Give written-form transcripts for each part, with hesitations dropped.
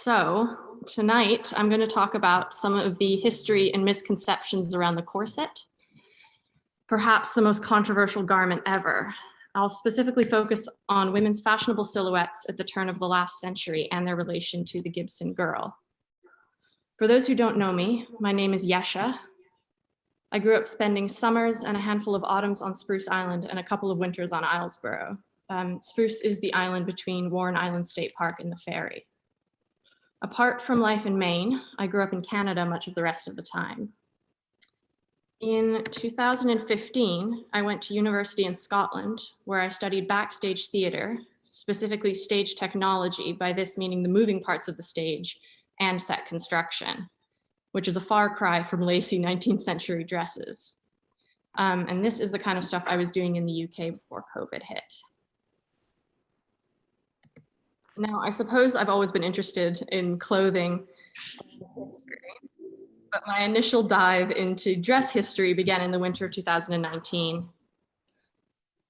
So tonight I'm going to talk about some of the history and misconceptions around the corset, perhaps the most controversial garment ever. I'll specifically focus on women's fashionable silhouettes at the turn of the last century and their relation to the Gibson girl. For those who don't know me, my name is Yesha. I grew up spending summers and a handful of autumns on Spruce Island and a couple of winters on Islesboro. Spruce is the island between Warren Island State Park and the ferry. Apart from life in Maine, I grew up in Canada much of the rest of the time. In 2015, I went to university in Scotland, where I studied backstage theater, specifically stage technology, by this meaning the moving parts of the stage, and set construction, which is a far cry from lacy 19th century dresses. And this is the kind of stuff I was doing in the UK before COVID hit. Now, I suppose I've always been interested in clothing history, but my initial dive into dress history began in the winter of 2019.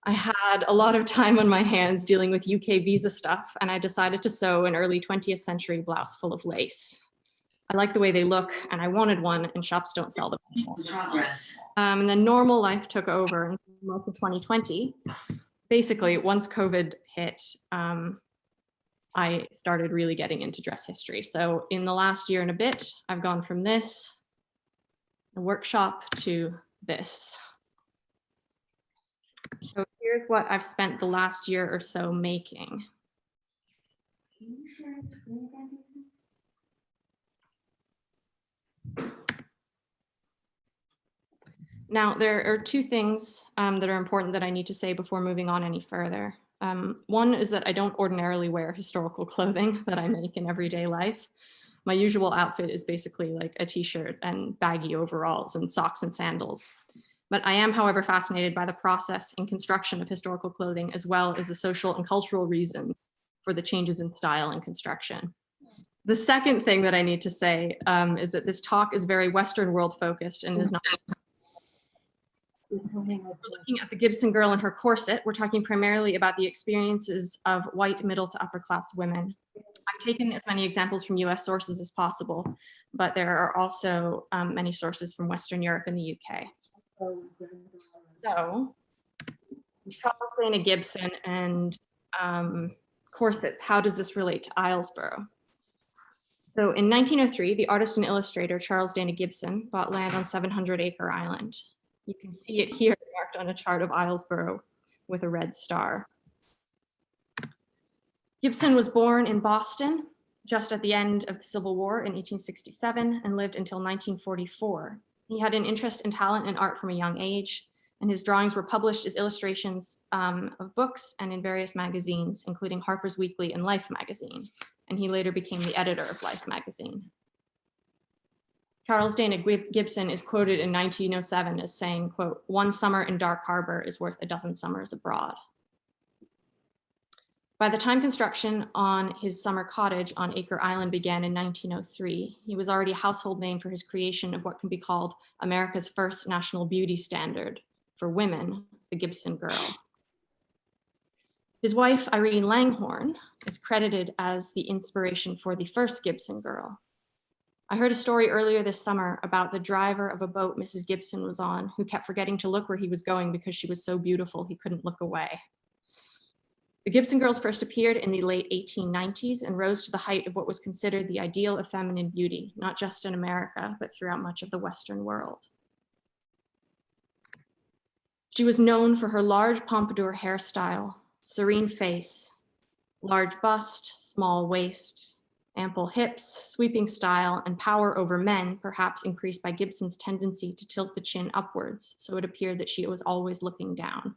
I had a lot of time on my hands dealing with UK visa stuff, and I decided to sew an early 20th century blouse full of lace. I like the way they look, and I wanted one, and shops don't sell them anymore. And then normal life took over in most of 2020. Basically, once COVID hit, I started really getting into dress history. So in the last year and a bit, I've gone from this, a workshop, to this. So here's what I've spent the last year or so making. Now, there are two things that are important that I need to say before moving on any further. One is that I don't ordinarily wear historical clothing that I make in everyday life. My usual outfit is basically like a t-shirt and baggy overalls and socks and sandals. But I am, however, fascinated by the process and construction of historical clothing, as well as the social and cultural reasons for the changes in style and construction. The second thing that I need to say is that this talk is very Western world focused and is not. We're looking at the Gibson girl and her corset. We're talking primarily about the experiences of white middle to upper class women. I've taken as many examples from US sources as possible, but there are also many sources from Western Europe and the UK. So, Charles Dana Gibson and corsets, how does this relate to Islesboro? So in 1903, the artist and illustrator Charles Dana Gibson bought land on 700-acre island. You can see it here marked on a chart of Islesboro with a red star. Gibson was born in Boston just at the end of the Civil War in 1867 and lived until 1944. He had an interest in talent and art from a young age, and his drawings were published as illustrations of books and in various magazines, including Harper's Weekly and Life magazine, and he later became the editor of Life magazine. Charles Dana Gibson is quoted in 1907 as saying, quote, "One summer in Dark Harbor is worth a dozen summers abroad." By the time construction on his summer cottage on Acre Island began in 1903, he was already a household name for his creation of what can be called America's first national beauty standard for women, the Gibson girl. His wife, Irene Langhorne, is credited as the inspiration for the first Gibson girl. I heard a story earlier this summer about the driver of a boat Mrs. Gibson was on, who kept forgetting to look where he was going because she was so beautiful he couldn't look away. The Gibson girls first appeared in the late 1890s and rose to the height of what was considered the ideal of feminine beauty, not just in America, but throughout much of the Western world. She was known for her large pompadour hairstyle, serene face, large bust, small waist, ample hips, sweeping style, and power over men, perhaps increased by Gibson's tendency to tilt the chin upwards, so it appeared that she was always looking down.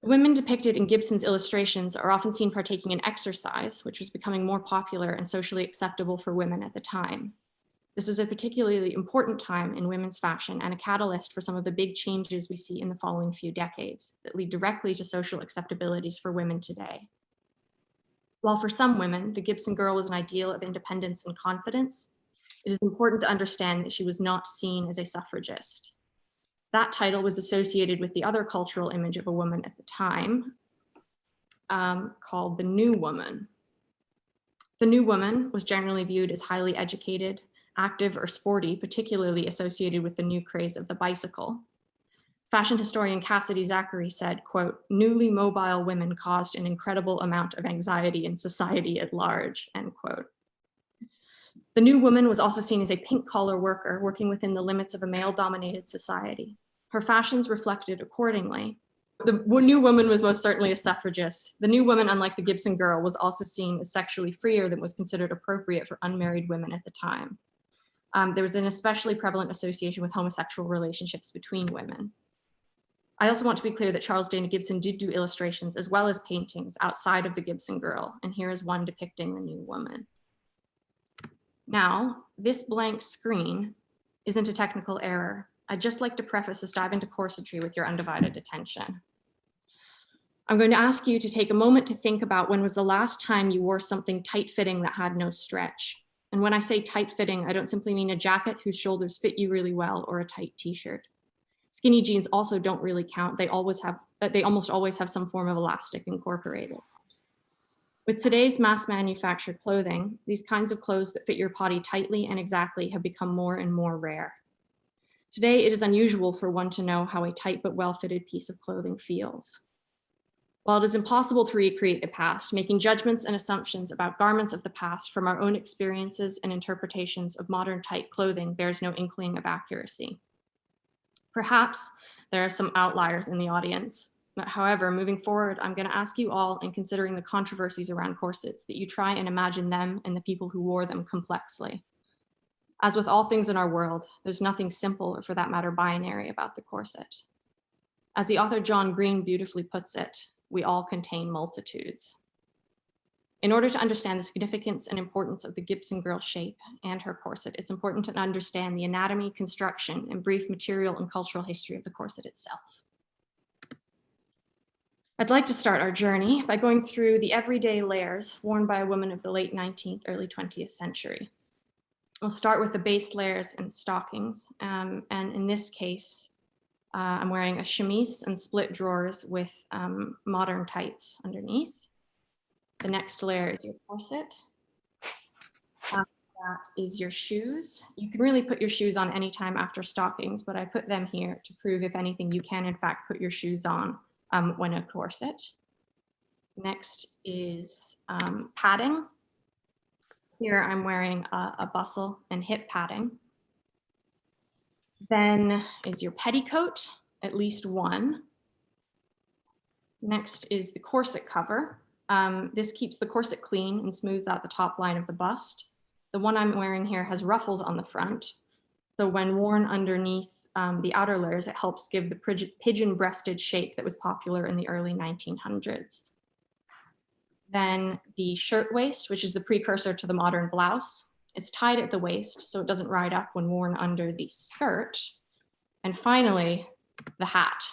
The women depicted in Gibson's illustrations are often seen partaking in exercise, which was becoming more popular and socially acceptable for women at the time. This is a particularly important time in women's fashion and a catalyst for some of the big changes we see in the following few decades that lead directly to social acceptabilities for women today. While for some women, the Gibson girl was an ideal of independence and confidence, it is important to understand that she was not seen as a suffragist. That title was associated with the other cultural image of a woman at the time, called the New Woman. The new woman was generally viewed as highly educated, active, or sporty, particularly associated with the new craze of the bicycle. Fashion historian Cassidy Zachary said, quote, "Newly mobile women caused an incredible amount of anxiety in society at large," end quote. The new woman was also seen as a pink-collar worker working within the limits of a male-dominated society. Her fashions reflected accordingly. The new woman was most certainly a suffragist. The new woman, unlike the Gibson girl, was also seen as sexually freer than was considered appropriate for unmarried women at the time. There was an especially prevalent association with homosexual relationships between women. I also want to be clear that Charles Dana Gibson did do illustrations as well as paintings outside of the Gibson girl, and here is one depicting the new woman. Now, this blank screen isn't a technical error. I'd just like to preface this dive into corsetry with your undivided attention. I'm going to ask you to take a moment to think about when was the last time you wore something tight-fitting that had no stretch. And when I say tight-fitting, I don't simply mean a jacket whose shoulders fit you really well or a tight t-shirt. Skinny jeans also don't really count. They almost always have some form of elastic incorporated. With today's mass manufactured clothing, these kinds of clothes that fit your body tightly and exactly have become more and more rare. Today, it is unusual for one to know how a tight but well-fitted piece of clothing feels. While it is impossible to recreate the past, making judgments and assumptions about garments of the past from our own experiences and interpretations of modern tight clothing bears no inkling of accuracy. Perhaps there are some outliers in the audience. However, moving forward, I'm going to ask you all, in considering the controversies around corsets, that you try and imagine them and the people who wore them complexly. As with all things in our world, there's nothing simple, or for that matter, binary about the corset. As the author John Green beautifully puts it, we all contain multitudes. In order to understand the significance and importance of the Gibson girl shape and her corset, it's important to understand the anatomy, construction, and brief material and cultural history of the corset itself. I'd like to start our journey by going through the everyday layers worn by a woman of the late 19th, early 20th century. I'll start with the base layers and stockings. And in this case, I'm wearing a chemise and split drawers with modern tights underneath. The next layer is your corset. After that is your shoes. You can really put your shoes on anytime after stockings, but I put them here to prove, if anything, you can in fact put your shoes on when a corset. Next is padding. Here I'm wearing a bustle and hip padding. Then is your petticoat, at least one. Next is the corset cover. This keeps the corset clean and smooths out the top line of the bust. The one I'm wearing here has ruffles on the front. So when worn underneath the outer layers, it helps give the pigeon-breasted shape that was popular in the early 1900s. Then the shirtwaist, which is the precursor to the modern blouse. It's tied at the waist, so it doesn't ride up when worn under the skirt. And finally, the hat.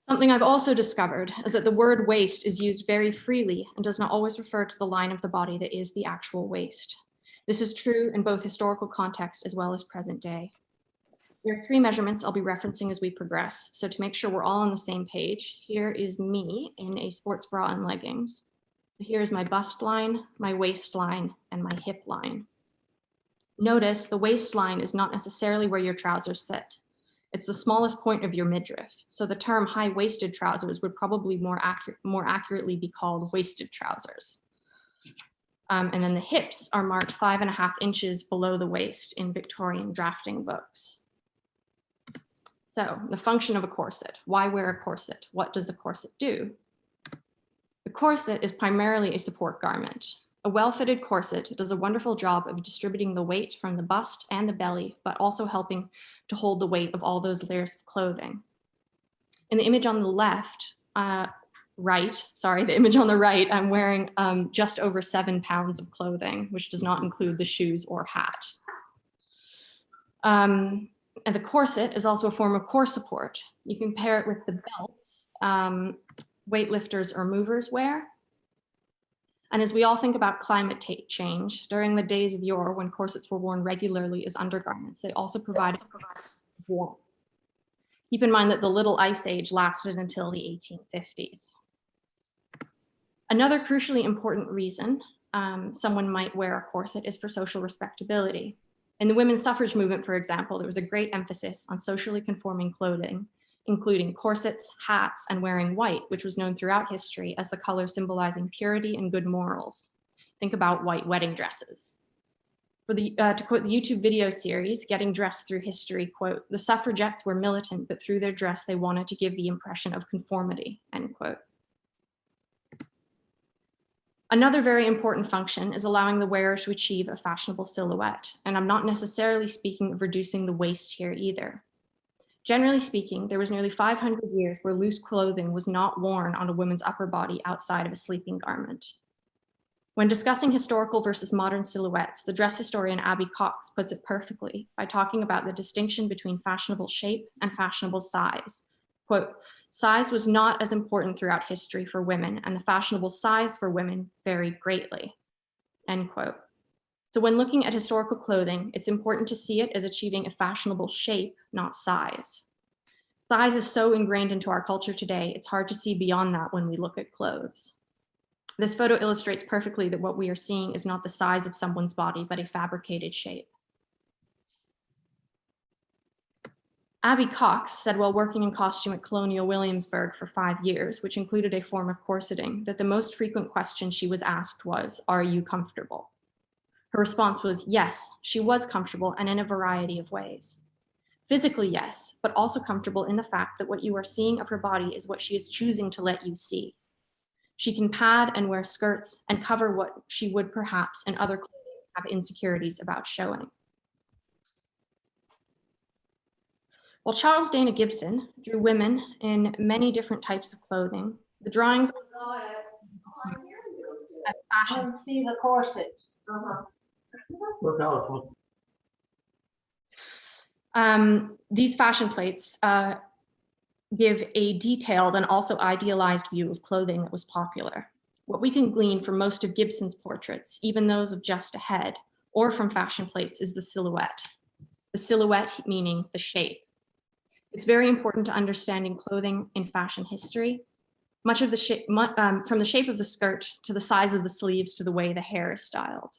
Something I've also discovered is that the word waist is used very freely and does not always refer to the line of the body that is the actual waist. This is true in both historical context as well as present day. There are three measurements I'll be referencing as we progress. So to make sure we're all on the same page, here is me in a sports bra and leggings. Here's my bust line, my waistline, and my hip line. Notice the waistline is not necessarily where your trousers sit. It's the smallest point of your midriff. So the term high-waisted trousers would probably more accurately be called waisted trousers. And then the hips are marked 5.5 inches below the waist in Victorian drafting books. So the function of a corset. Why wear a corset? What does a corset do? The corset is primarily a support garment. A well-fitted corset does a wonderful job of distributing the weight from the bust and the belly, but also helping to hold the weight of all those layers of clothing. In the image on the left, the image on the right, I'm wearing just over 7 pounds of clothing, which does not include the shoes or hat. And the corset is also a form of core support. You can pair it with the belts weightlifters or movers wear. And as we all think about climate change, during the days of yore when corsets were worn regularly as undergarments, they also provided warmth. Keep in mind that the Little Ice Age lasted until the 1850s. Another crucially important reason someone might wear a corset is for social respectability. In the women's suffrage movement, for example, there was a great emphasis on socially conforming clothing, including corsets, hats, and wearing white, which was known throughout history as the color symbolizing purity and good morals. Think about white wedding dresses. To quote the YouTube video series, Getting Dressed Through History, quote, "The suffragettes were militant, but through their dress, they wanted to give the impression of conformity," end quote. Another very important function is allowing the wearer to achieve a fashionable silhouette, and I'm not necessarily speaking of reducing the waist here either. Generally speaking, there was nearly 500 years where loose clothing was not worn on a woman's upper body outside of a sleeping garment. When discussing historical versus modern silhouettes, the dress historian Abby Cox puts it perfectly by talking about the distinction between fashionable shape and fashionable size. Quote, "Size was not as important throughout history for women, and the fashionable size for women varied greatly," end quote. So when looking at historical clothing, it's important to see it as achieving a fashionable shape, not size. Size is so ingrained into our culture today, it's hard to see beyond that when we look at clothes. This photo illustrates perfectly that what we are seeing is not the size of someone's body, but a fabricated shape. Abby Cox said while working in costume at Colonial Williamsburg for 5 years, which included a form of corseting, that the most frequent question she was asked was, "Are you comfortable?" Her response was yes, she was comfortable and in a variety of ways. Physically, yes, but also comfortable in the fact that what you are seeing of her body is what she is choosing to let you see. She can pad and wear skirts and cover what she would perhaps in other clothing have insecurities about showing. While Charles Dana Gibson drew women in many different types of clothing, the drawings as fashion. See the corset. These fashion plates give a detailed and also idealized view of clothing that was popular. What we can glean from most of Gibson's portraits, even those of just a head, or from fashion plates, is the silhouette. The silhouette meaning the shape. It's very important to understanding clothing in fashion history. Much of the shape, from the shape of the skirt to the size of the sleeves to the way the hair is styled.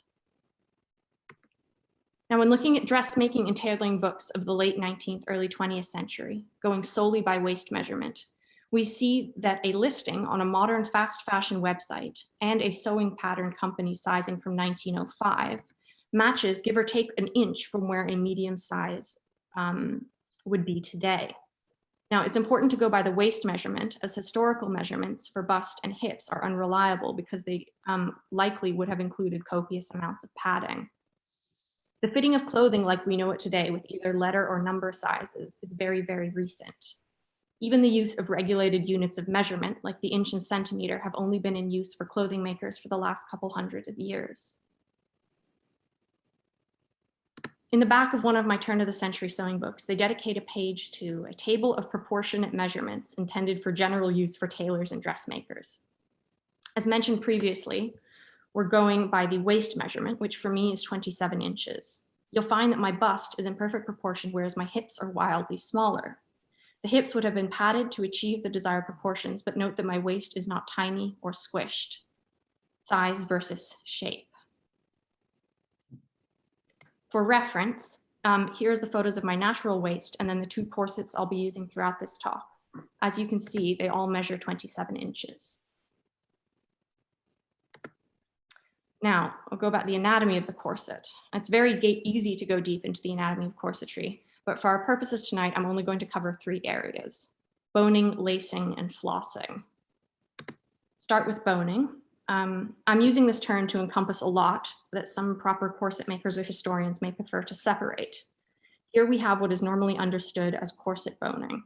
Now, when looking at dressmaking and tailoring books of the late 19th, early 20th century, going solely by waist measurement, we see that a listing on a modern fast fashion website and a sewing pattern company sizing from 1905 matches, give or take, an inch from where a medium size would be today. Now, it's important to go by the waist measurement, as historical measurements for bust and hips are unreliable because they likely would have included copious amounts of padding. The fitting of clothing like we know it today with either letter or number sizes is very, very recent. Even the use of regulated units of measurement, like the inch and centimeter, have only been in use for clothing makers for the last couple hundred of years. In the back of one of my turn of the century sewing books, they dedicate a page to a table of proportionate measurements intended for general use for tailors and dressmakers. As mentioned previously, we're going by the waist measurement, which for me is 27 inches. You'll find that my bust is in perfect proportion, whereas my hips are wildly smaller. The hips would have been padded to achieve the desired proportions, but note that my waist is not tiny or squished. Size versus shape. For reference, here's the photos of my natural waist and then the 2 corsets I'll be using throughout this talk. As you can see, they all measure 27 inches. Now, I'll go about the anatomy of the corset. It's very easy to go deep into the anatomy of corsetry, but for our purposes tonight, I'm only going to cover 3 areas: boning, lacing, and flossing. Start with boning. I'm using this term to encompass a lot that some proper corset makers or historians may prefer to separate. Here we have what is normally understood as corset boning.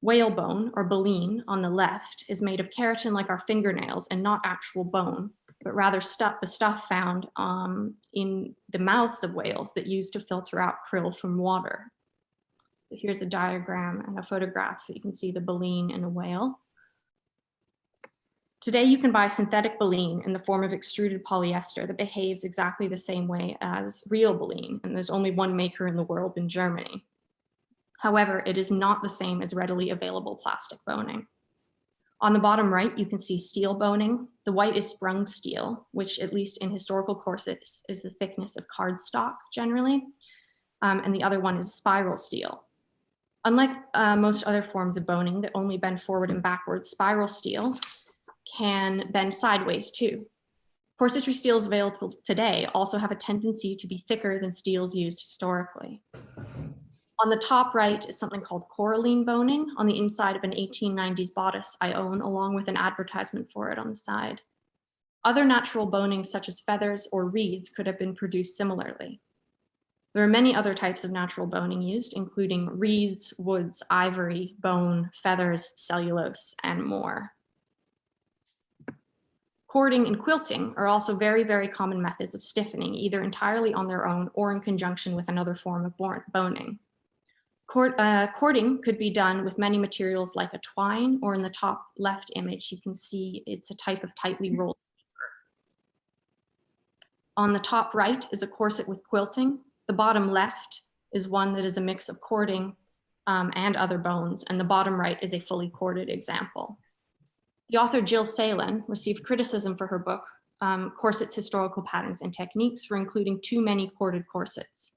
Whalebone, or baleen, on the left is made of keratin like our fingernails and not actual bone, but rather the stuff found in the mouths of whales that used to filter out krill from water. So here's a diagram and a photograph that you can see the baleen in a whale. Today, you can buy synthetic baleen in the form of extruded polyester that behaves exactly the same way as real baleen, and there's only one maker in the world in Germany. However, it is not the same as readily available plastic boning. On the bottom right, you can see steel boning. The white is sprung steel, which at least in historical corsets is the thickness of cardstock generally. And the other one is spiral steel. Unlike most other forms of boning that only bend forward and backwards, spiral steel can bend sideways too. Corsetry steels available today also have a tendency to be thicker than steels used historically. On the top right is something called coralline boning on the inside of an 1890s bodice I own, along with an advertisement for it on the side. Other natural bonings such as feathers or reeds could have been produced similarly. There are many other types of natural boning used, including reeds, woods, ivory, bone, feathers, cellulose, and more. Cording and quilting are also very, very common methods of stiffening, either entirely on their own or in conjunction with another form of boning. Cording could be done with many materials like a twine, or in the top left image, you can see it's a type of tightly rolled paper. On the top right is a corset with quilting. The bottom left is one that is a mix of cording and other bones, and the bottom right is a fully corded example. The author Jill Salen received criticism for her book, Corsets, Historical Patterns and Techniques, for including too many corded corsets.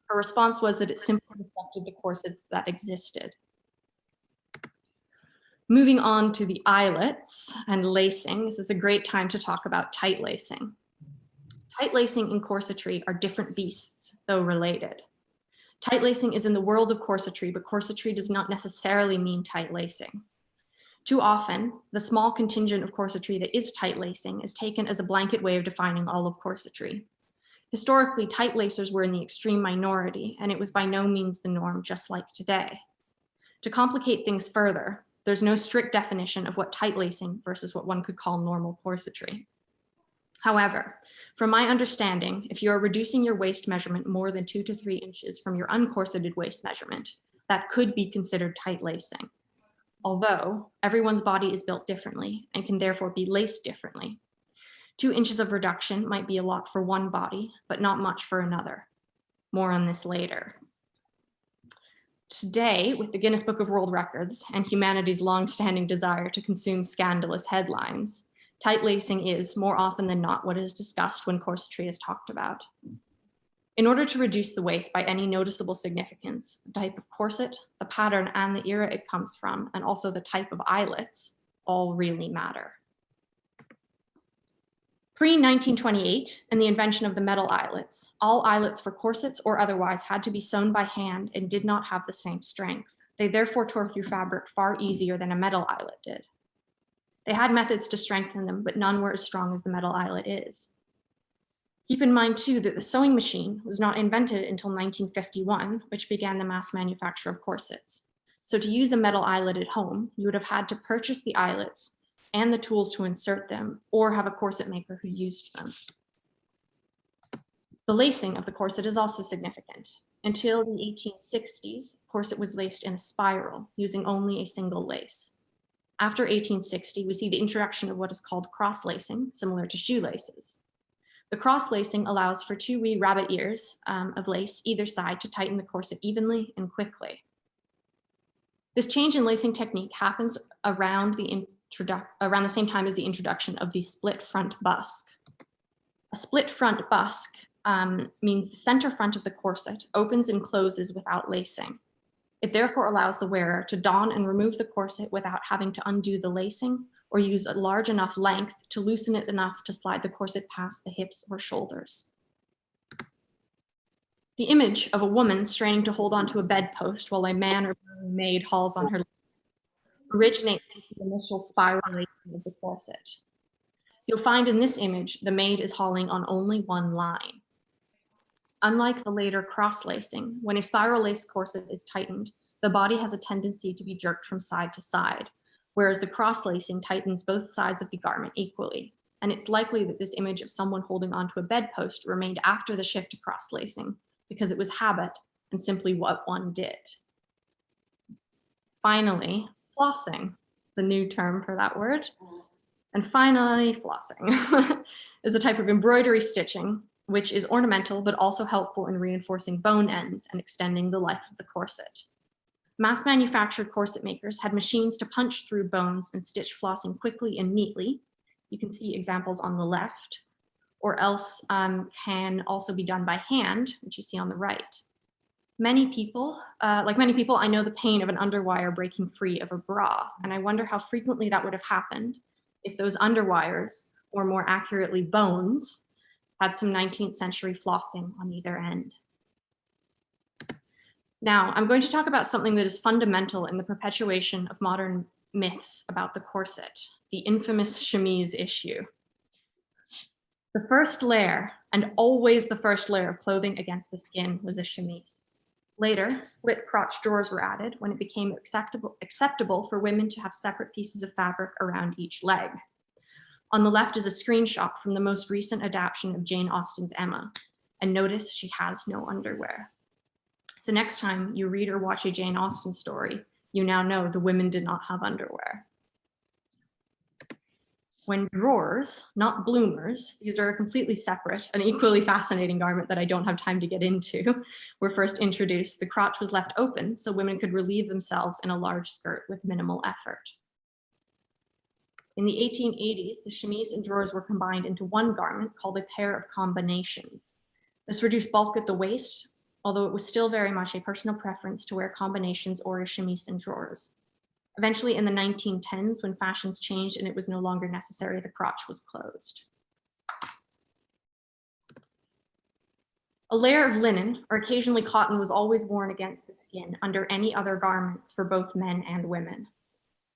Her response was that it simply reflected the corsets that existed. Moving on to the eyelets and lacing, this is a great time to talk about tight lacing. Tight lacing and corsetry are different beasts, though related. Tight lacing is in the world of corsetry, but corsetry does not necessarily mean tight lacing. Too often, the small contingent of corsetry that is tight lacing is taken as a blanket way of defining all of corsetry. Historically, tight lacers were in the extreme minority, and it was by no means the norm, just like today. To complicate things further, there's no strict definition of what tight lacing versus what one could call normal corsetry. However, from my understanding, if you're reducing your waist measurement more than 2 to 3 inches from your uncorseted waist measurement, that could be considered tight lacing. Although everyone's body is built differently and can therefore be laced differently. 2 inches of reduction might be a lot for one body, but not much for another. More on this later. Today, with the Guinness Book of World Records and humanity's long-standing desire to consume scandalous headlines, tight lacing is, more often than not, what is discussed when corsetry is talked about. In order to reduce the waist by any noticeable significance, the type of corset, the pattern, and the era it comes from, and also the type of eyelets, all really matter. Pre-1928 and the invention of the metal eyelets, all eyelets for corsets or otherwise had to be sewn by hand and did not have the same strength. They therefore tore through fabric far easier than a metal eyelet did. They had methods to strengthen them, but none were as strong as the metal eyelet is. Keep in mind too that the sewing machine was not invented until 1951, which began the mass manufacture of corsets. So to use a metal eyelet at home, you would have had to purchase the eyelets and the tools to insert them, or have a corset maker who used them. The lacing of the corset is also significant. Until the 1860s, corset was laced in a spiral, using only a single lace. After 1860, we see the introduction of what is called cross-lacing, similar to shoelaces. The cross-lacing allows for 2 wee rabbit ears of lace either side to tighten the corset evenly and quickly. This change in lacing technique happens around the same time as the introduction of the split front busk. A split front busk means the center front of the corset opens and closes without lacing. It therefore allows the wearer to don and remove the corset without having to undo the lacing or use a large enough length to loosen it enough to slide the corset past the hips or shoulders. The image of a woman straining to hold onto a bedpost while a man or maid hauls on her originates from the initial spiral lacing of the corset. You'll find in this image, the maid is hauling on only one line. Unlike the later cross-lacing, when a spiral lace corset is tightened, the body has a tendency to be jerked from side to side, whereas the cross-lacing tightens both sides of the garment equally. And it's likely that this image of someone holding onto a bedpost remained after the shift to cross-lacing, because it was habit and simply what one did. Finally, flossing, the new term for that word. And finally, flossing is a type of embroidery stitching, which is ornamental, but also helpful in reinforcing bone ends and extending the life of the corset. Mass manufactured corset makers had machines to punch through bones and stitch flossing quickly and neatly. You can see examples on the left, or else can also be done by hand, which you see on the right. Many people, I know the pain of an underwire breaking free of a bra, and I wonder how frequently that would have happened if those underwires, or more accurately bones, had some 19th century flossing on either end. Now, I'm going to talk about something that is fundamental in the perpetuation of modern myths about the corset, the infamous chemise issue. The first layer, and always the first layer of clothing against the skin, was a chemise. Later, split crotch drawers were added when it became acceptable for women to have separate pieces of fabric around each leg. On the left is a screenshot from the most recent adaptation of Jane Austen's Emma, and notice she has no underwear. So next time you read or watch a Jane Austen story, you now know the women did not have underwear. When drawers, not bloomers, these are completely separate, an equally fascinating garment that I don't have time to get into, were first introduced, the crotch was left open so women could relieve themselves in a large skirt with minimal effort. In the 1880s, the chemise and drawers were combined into one garment called a pair of combinations. This reduced bulk at the waist, although it was still very much a personal preference to wear combinations or a chemise and drawers. Eventually in the 1910s, when fashions changed and it was no longer necessary, the crotch was closed. A layer of linen, or occasionally cotton, was always worn against the skin under any other garments for both men and women.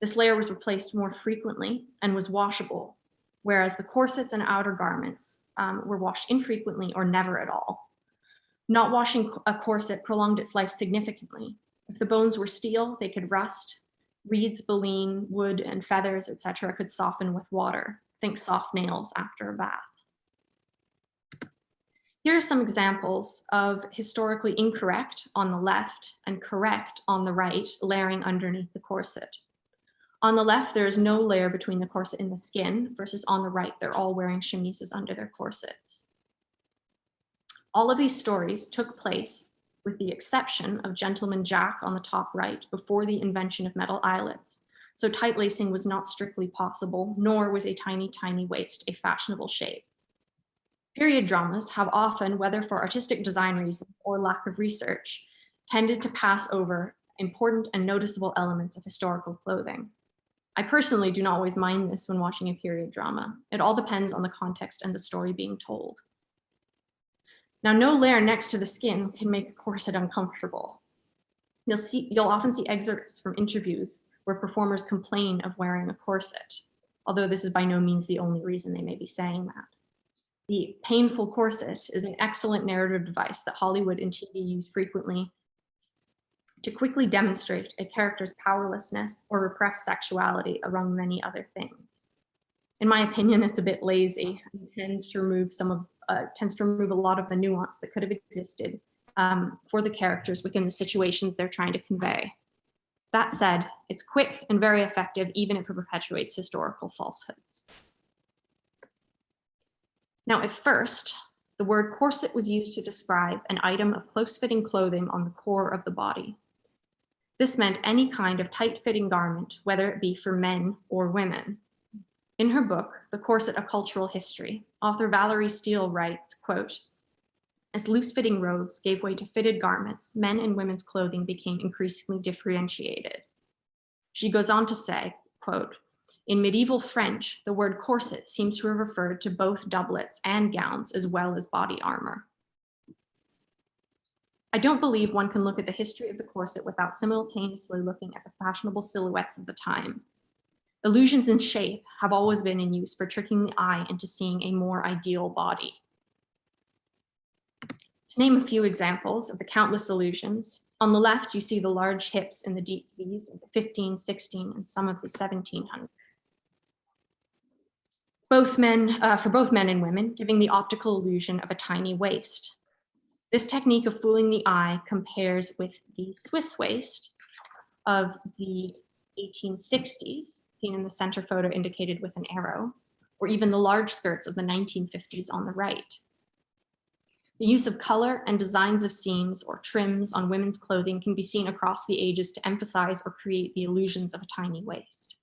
This layer was replaced more frequently and was washable, whereas the corsets and outer garments were washed infrequently or never at all. Not washing a corset prolonged its life significantly. If the bones were steel, they could rust. Reeds, baleen, wood, and feathers, etc., could soften with water. Think soft nails after a bath. Here are some examples of historically incorrect on the left and correct on the right, layering underneath the corset. On the left, there is no layer between the corset and the skin, versus on the right, they're all wearing chemises under their corsets. All of these stories took place, with the exception of Gentleman Jack on the top right, before the invention of metal eyelets. So tight lacing was not strictly possible, nor was a tiny, tiny waist a fashionable shape. Period dramas have often, whether for artistic design reasons or lack of research, tended to pass over important and noticeable elements of historical clothing. I personally do not always mind this when watching a period drama. It all depends on the context and the story being told. Now, no layer next to the skin can make a corset uncomfortable. You'll often see excerpts from interviews where performers complain of wearing a corset, although this is by no means the only reason they may be saying that. The painful corset is an excellent narrative device that Hollywood and TV use frequently to quickly demonstrate a character's powerlessness or repressed sexuality, among many other things. In my opinion, it's a bit lazy and tends to remove a lot of the nuance that could have existed for the characters within the situations they're trying to convey. That said, it's quick and very effective, even if it perpetuates historical falsehoods. Now, at first, the word corset was used to describe an item of close-fitting clothing on the core of the body. This meant any kind of tight-fitting garment, whether it be for men or women. In her book, The Corset: A Cultural History, author Valerie Steele writes, quote, "As loose-fitting robes gave way to fitted garments, men and women's clothing became increasingly differentiated." She goes on to say, quote, "In medieval French, the word corset seems to have referred to both doublets and gowns as well as body armor." I don't believe one can look at the history of the corset without simultaneously looking at the fashionable silhouettes of the time. Illusions in shape have always been in use for tricking the eye into seeing a more ideal body. To name a few examples of the countless illusions, on the left you see the large hips and the deep V's of the 15, 16, and some of the 1700s. For both men and women, giving the optical illusion of a tiny waist. This technique of fooling the eye compares with the Swiss waist of the 1860s, seen in the center photo indicated with an arrow, or even the large skirts of the 1950s on the right. The use of color and designs of seams or trims on women's clothing can be seen across the ages to emphasize or create the illusions of a tiny waist.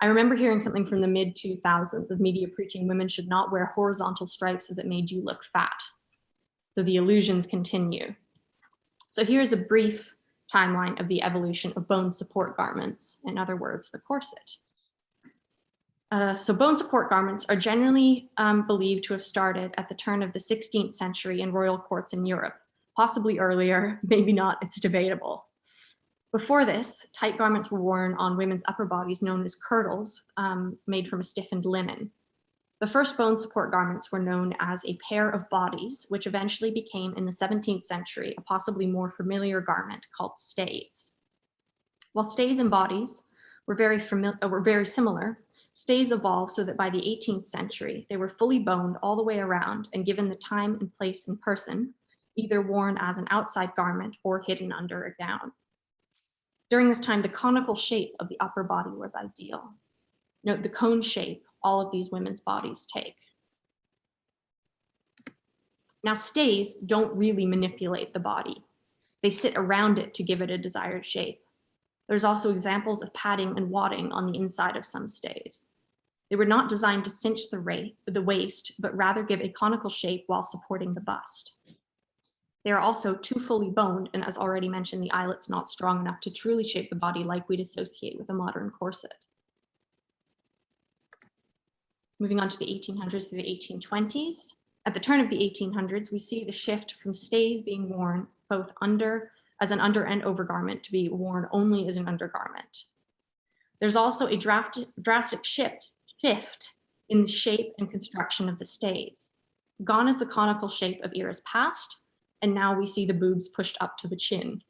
I remember hearing something from the mid-2000s of media preaching women should not wear horizontal stripes as it made you look fat. So the illusions continue. So here's a brief timeline of the evolution of bone support garments, in other words, the corset. So bone support garments are generally believed to have started at the turn of the 16th century in royal courts in Europe, possibly earlier, maybe not, it's debatable. Before this, tight garments were worn on women's upper bodies known as kirtles, made from a stiffened linen. The first bone support garments were known as a pair of bodies, which eventually became in the 17th century a possibly more familiar garment called stays. While stays and bodies were very similar, stays evolved so that by the 18th century, they were fully boned all the way around and given the time and place and person, either worn as an outside garment or hidden under a gown. During this time, the conical shape of the upper body was ideal. Note the cone shape all of these women's bodies take. Now, stays don't really manipulate the body. They sit around it to give it a desired shape. There's also examples of padding and wadding on the inside of some stays. They were not designed to cinch the waist, but rather give a conical shape while supporting the bust. They are also too fully boned, and as already mentioned, the eyelet's not strong enough to truly shape the body like we'd associate with a modern corset. Moving on to the 1800s to the 1820s. At the turn of the 1800s, we see the shift from stays being worn both as an under and overgarment to be worn only as an undergarment. There's also a drastic shift in the shape and construction of the stays. Gone is the conical shape of eras past, and now we see the boobs pushed up to the chin,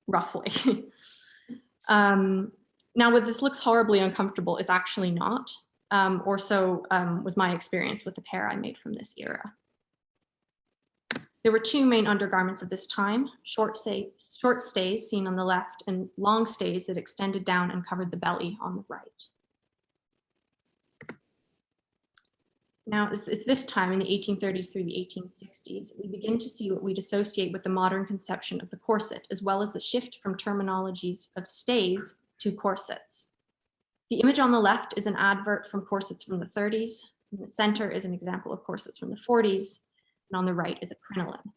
roughly. Now, when this looks horribly uncomfortable, it's actually not, or so was my experience with the pair I made from this era. There were two main undergarments of this time, short stays seen on the left and long stays that extended down and covered the belly on the right. Now, it's this time in the 1830s through the 1860s, we begin to see what we'd associate with the modern conception of the corset, as well as the shift from terminologies of stays to corsets. The image on the left is an advert from corsets from the 30s. In the center is an example of corsets from the 40s, and on the right is a crinoline.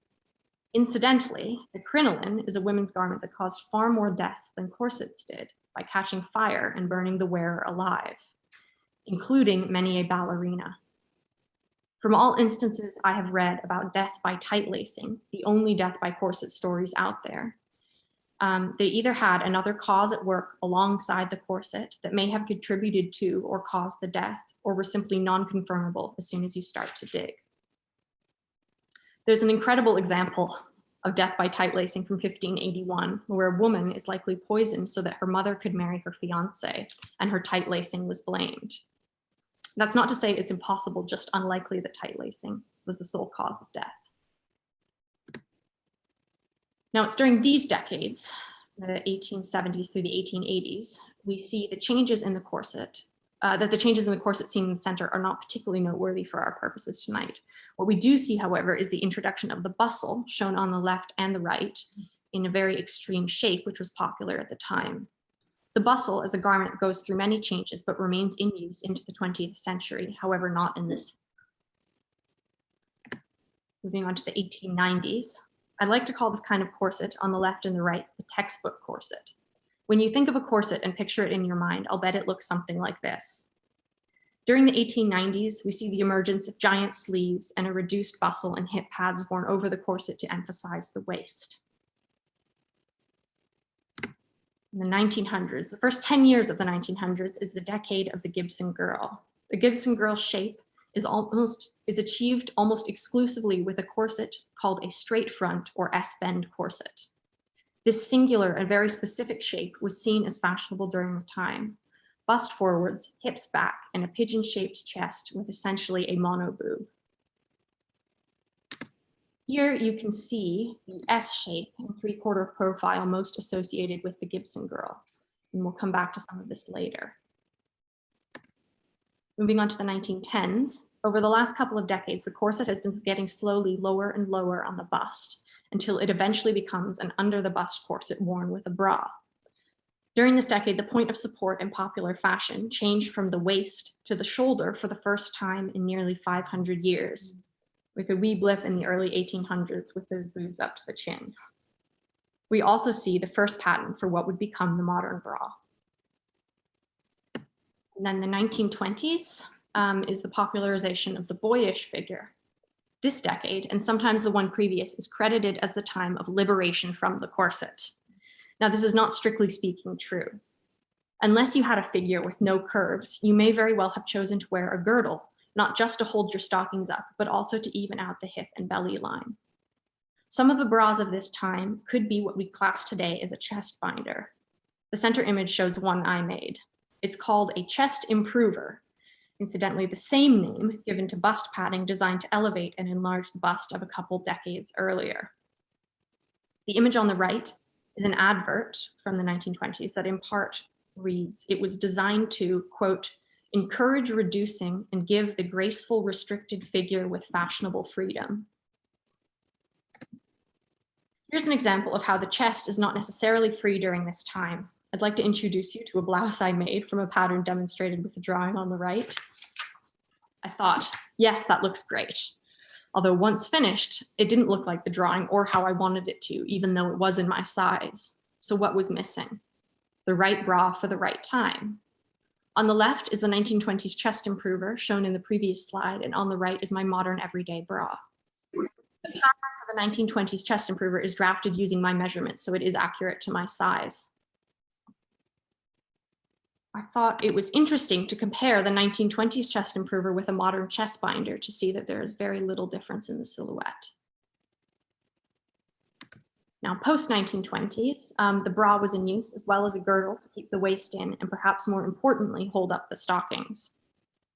Incidentally, the crinoline is a women's garment that caused far more deaths than corsets did by catching fire and burning the wearer alive, including many a ballerina. From all instances I have read about death by tight lacing, the only death by corset stories out there, they either had another cause at work alongside the corset that may have contributed to or caused the death, or were simply non-confirmable as soon as you start to dig. There's an incredible example of death by tight lacing from 1581, where a woman is likely poisoned so that her mother could marry her fiance, and her tight lacing was blamed. That's not to say it's impossible, just unlikely that tight lacing was the sole cause of death. Now, it's during these decades, the 1870s through the 1880s, we see the changes in the corset, that the changes in the corset seen in the center are not particularly noteworthy for our purposes tonight. What we do see, however, is the introduction of the bustle, shown on the left and the right, in a very extreme shape, which was popular at the time. The bustle as a garment goes through many changes, but remains in use into the 20th century, however, not in this. Moving on to the 1890s, I'd like to call this kind of corset on the left and the right the textbook corset. When you think of a corset and picture it in your mind, I'll bet it looks something like this. During the 1890s, we see the emergence of giant sleeves and a reduced bustle and hip pads worn over the corset to emphasize the waist. In the 1900s, the first 10 years of the 1900s is the decade of the Gibson girl. The Gibson girl shape is achieved almost exclusively with a corset called a straight front or S-bend corset. This singular and very specific shape was seen as fashionable during the time. Bust forwards, hips back, and a pigeon-shaped chest with essentially a monoboob. Here you can see the S shape and three-quarter profile most associated with the Gibson girl, and we'll come back to some of this later. Moving on to the 1910s, over the last couple of decades, the corset has been getting slowly lower and lower on the bust until it eventually becomes an under-the-bust corset worn with a bra. During this decade, the point of support in popular fashion changed from the waist to the shoulder for the first time in nearly 500 years, with a wee blip in the early 1800s with those boobs up to the chin. We also see the first patent for what would become the modern bra. And then the 1920s is the popularization of the boyish figure. This decade, and sometimes the one previous, is credited as the time of liberation from the corset. Now, this is not strictly speaking true. Unless you had a figure with no curves, you may very well have chosen to wear a girdle, not just to hold your stockings up, but also to even out the hip and belly line. Some of the bras of this time could be what we class today as a chest binder. The center image shows one I made. It's called a chest improver, incidentally the same name given to bust padding designed to elevate and enlarge the bust of a couple decades earlier. The image on the right is an advert from the 1920s that in part reads, "It was designed to, quote, encourage reducing and give the graceful restricted figure with fashionable freedom." Here's an example of how the chest is not necessarily free during this time. I'd like to introduce you to a blouse I made from a pattern demonstrated with the drawing on the right. I thought, yes, that looks great. Although once finished, it didn't look like the drawing or how I wanted it to, even though it was in my size. So what was missing? The right bra for the right time. On the left is the 1920s chest improver shown in the previous slide, and on the right is my modern everyday bra. The pattern for the 1920s chest improver is drafted using my measurements, so it is accurate to my size. I thought it was interesting to compare the 1920s chest improver with a modern chest binder to see that there is very little difference in the silhouette. Now, post-1920s, the bra was in use as well as a girdle to keep the waist in and perhaps more importantly, hold up the stockings.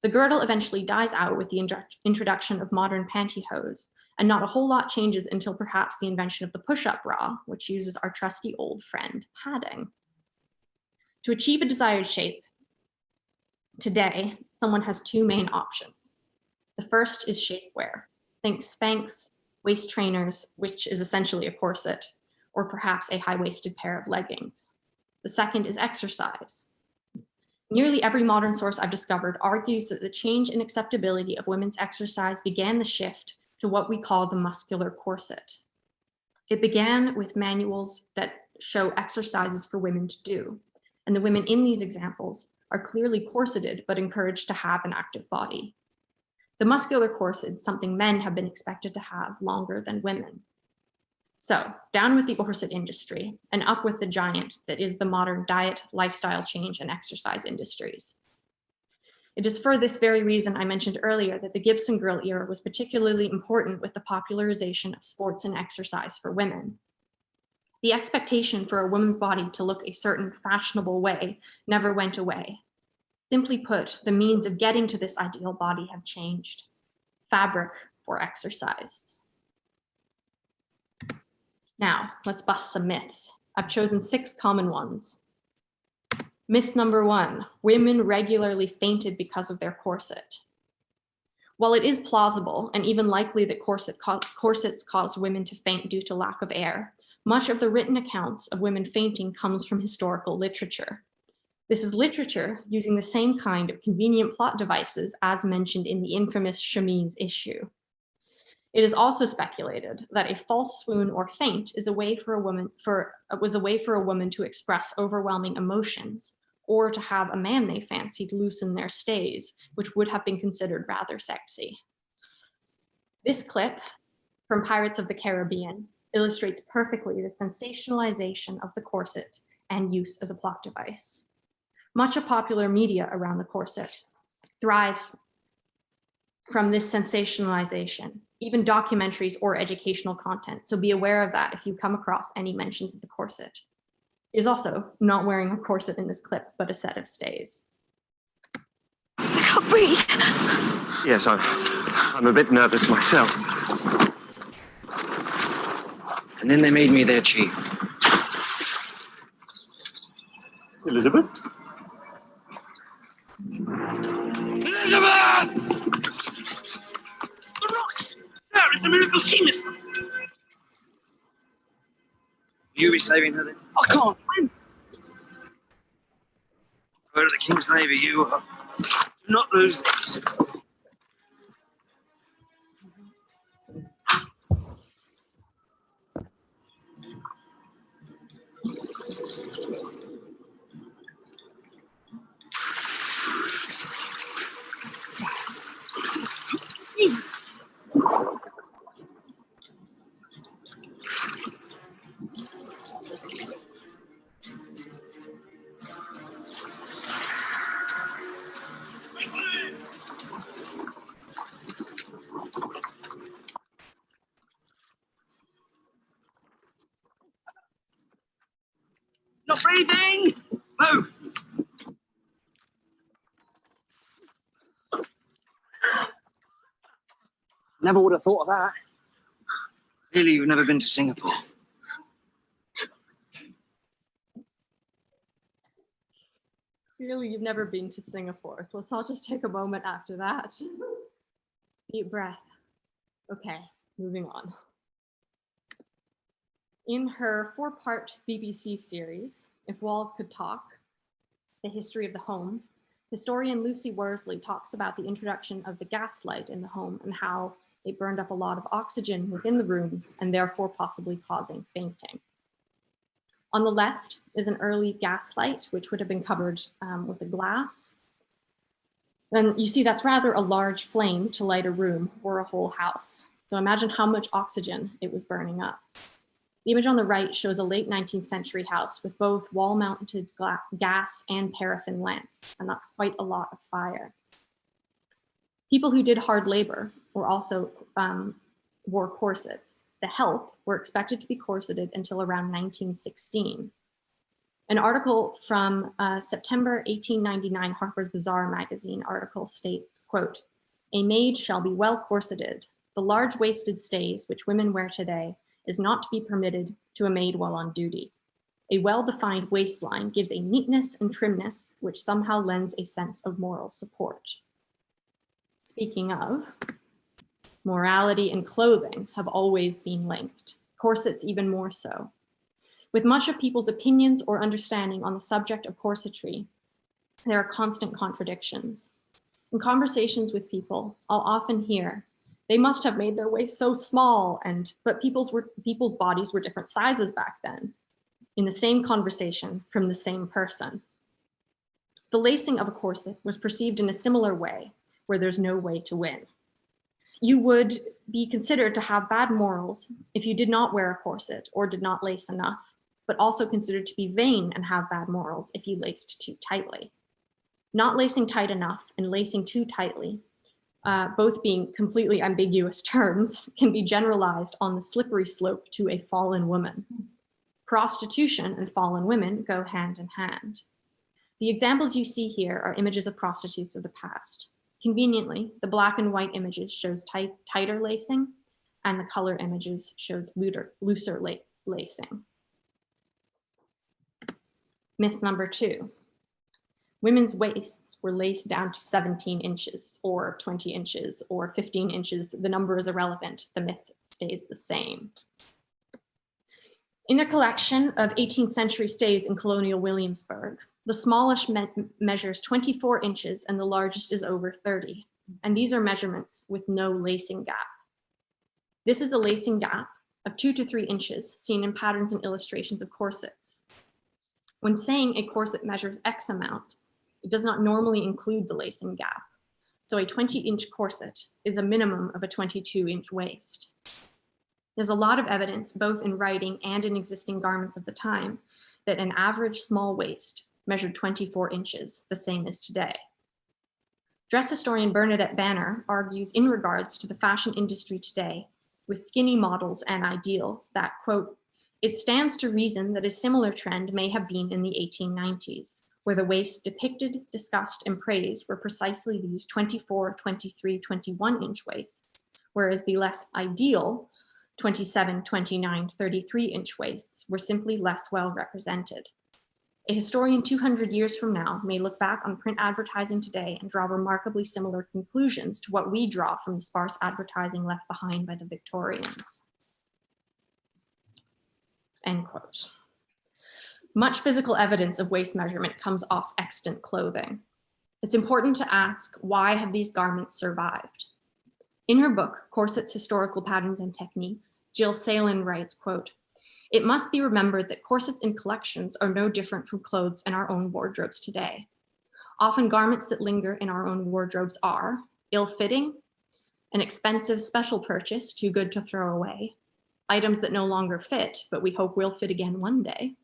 The girdle eventually dies out with the introduction of modern pantyhose, and not a whole lot changes until perhaps the invention of the push-up bra, which uses our trusty old friend, padding. To achieve a desired shape, today, someone has two main options. The first is shapewear. Think Spanx, waist trainers, which is essentially a corset, or perhaps a high-waisted pair of leggings. The second is exercise. Nearly every modern source I've discovered argues that the change in acceptability of women's exercise began the shift to what we call the muscular corset. It began with manuals that show exercises for women to do, and the women in these examples are clearly corseted but encouraged to have an active body. The muscular corset is something men have been expected to have longer than women. So down with the corset industry and up with the giant that is the modern diet, lifestyle change, and exercise industries. It is for this very reason I mentioned earlier that the Gibson girl era was particularly important with the popularization of sports and exercise for women. The expectation for a woman's body to look a certain fashionable way never went away. Simply put, the means of getting to this ideal body have changed. Fabric for exercise. Now, let's bust some myths. I've chosen 6 common ones. Myth number 1, women regularly fainted because of their corset. While it is plausible and even likely that corsets caused women to faint due to lack of air, much of the written accounts of women fainting comes from historical literature. This is literature using the same kind of convenient plot devices as mentioned in the infamous chemise issue. It is also speculated that a false swoon or faint is a way for a woman to express overwhelming emotions, or to have a man they fancied loosen their stays, which would have been considered rather sexy. This clip from Pirates of the Caribbean illustrates perfectly the sensationalization of the corset and use as a plot device. Much of popular media around the corset thrives from this sensationalization, even documentaries or educational content, so be aware of that if you come across any mentions of the corset. It is also not wearing a corset in this clip, but a set of stays. I can't breathe. Yes, I'm a bit nervous myself. And then they made me their chief. Elizabeth? Elizabeth! Elizabeth! The rocks! Sir, it's a miracle she missed them. You be saving her then? I can't swim. Where the King's Navy you are. Do not lose this. Not breathing! Move! Never would have thought of that. Really, you've never been to Singapore? Clearly, you've never been to Singapore, so let's all just take a moment after that. Deep breath. Okay, moving on. In her 4-part BBC series, If Walls Could Talk, The History of the Home, historian Lucy Worsley talks about the introduction of the gas light in the home and how it burned up a lot of oxygen within the rooms and therefore possibly causing fainting. On the left is an early gas light, which would have been covered with a glass. And you see that's rather a large flame to light a room or a whole house. So imagine how much oxygen it was burning up. The image on the right shows a late 19th century house with both wall-mounted gas and paraffin lamps, and that's quite a lot of fire. People who did hard labor were also wore corsets. The help were expected to be corseted until around 1916. An article from September 1899 Harper's Bazaar magazine article states, quote, "A maid shall be well corseted. The large waisted stays which women wear today is not to be permitted to a maid while on duty. A well-defined waistline gives a neatness and trimness which somehow lends a sense of moral support." Speaking of, morality and clothing have always been linked, corsets even more so. With much of people's opinions or understanding on the subject of corsetry, there are constant contradictions. In conversations with people, I'll often hear, "They must have made their waist so small," but people's bodies were different sizes back then, in the same conversation from the same person. The lacing of a corset was perceived in a similar way, where there's no way to win. You would be considered to have bad morals if you did not wear a corset or did not lace enough, but also considered to be vain and have bad morals if you laced too tightly. Not lacing tight enough and lacing too tightly, both being completely ambiguous terms, can be generalized on the slippery slope to a fallen woman. Prostitution and fallen women go hand in hand. The examples you see here are images of prostitutes of the past. Conveniently, the black and white images shows tighter lacing, and the color images shows looser lacing. Myth number 2. Women's waists were laced down to 17 inches or 20 inches or 15 inches. The number is irrelevant. The myth stays the same. In their collection of 18th century stays in colonial Williamsburg, the smallest measures 24 inches and the largest is over 30. And these are measurements with no lacing gap. This is a lacing gap of 2 to 3 inches seen in patterns and illustrations of corsets. When saying a corset measures X amount, it does not normally include the lacing gap. So a 20-inch corset is a minimum of a 22-inch waist. There's a lot of evidence, both in writing and in existing garments of the time, that an average small waist measured 24 inches, the same as today. Dress historian Bernadette Banner argues in regards to the fashion industry today with skinny models and ideals that, quote, "It stands to reason that a similar trend may have been in the 1890s, where the waist depicted, discussed, and praised were precisely these 24, 23, 21-inch waists, whereas the less ideal 27, 29, 33-inch waists were simply less well represented." A historian 200 years from now may look back on print advertising today and draw remarkably similar conclusions to what we draw from the sparse advertising left behind by the Victorians. End quote. Much physical evidence of waist measurement comes off extant clothing. It's important to ask, why have these garments survived? In her book, Corset's Historical Patterns and Techniques, Jill Salen writes, quote, "It must be remembered that corsets in collections are no different from clothes in our own wardrobes today. Often garments that linger in our own wardrobes are ill-fitting, an expensive special purchase too good to throw away, items that no longer fit, but we hope will fit again one day,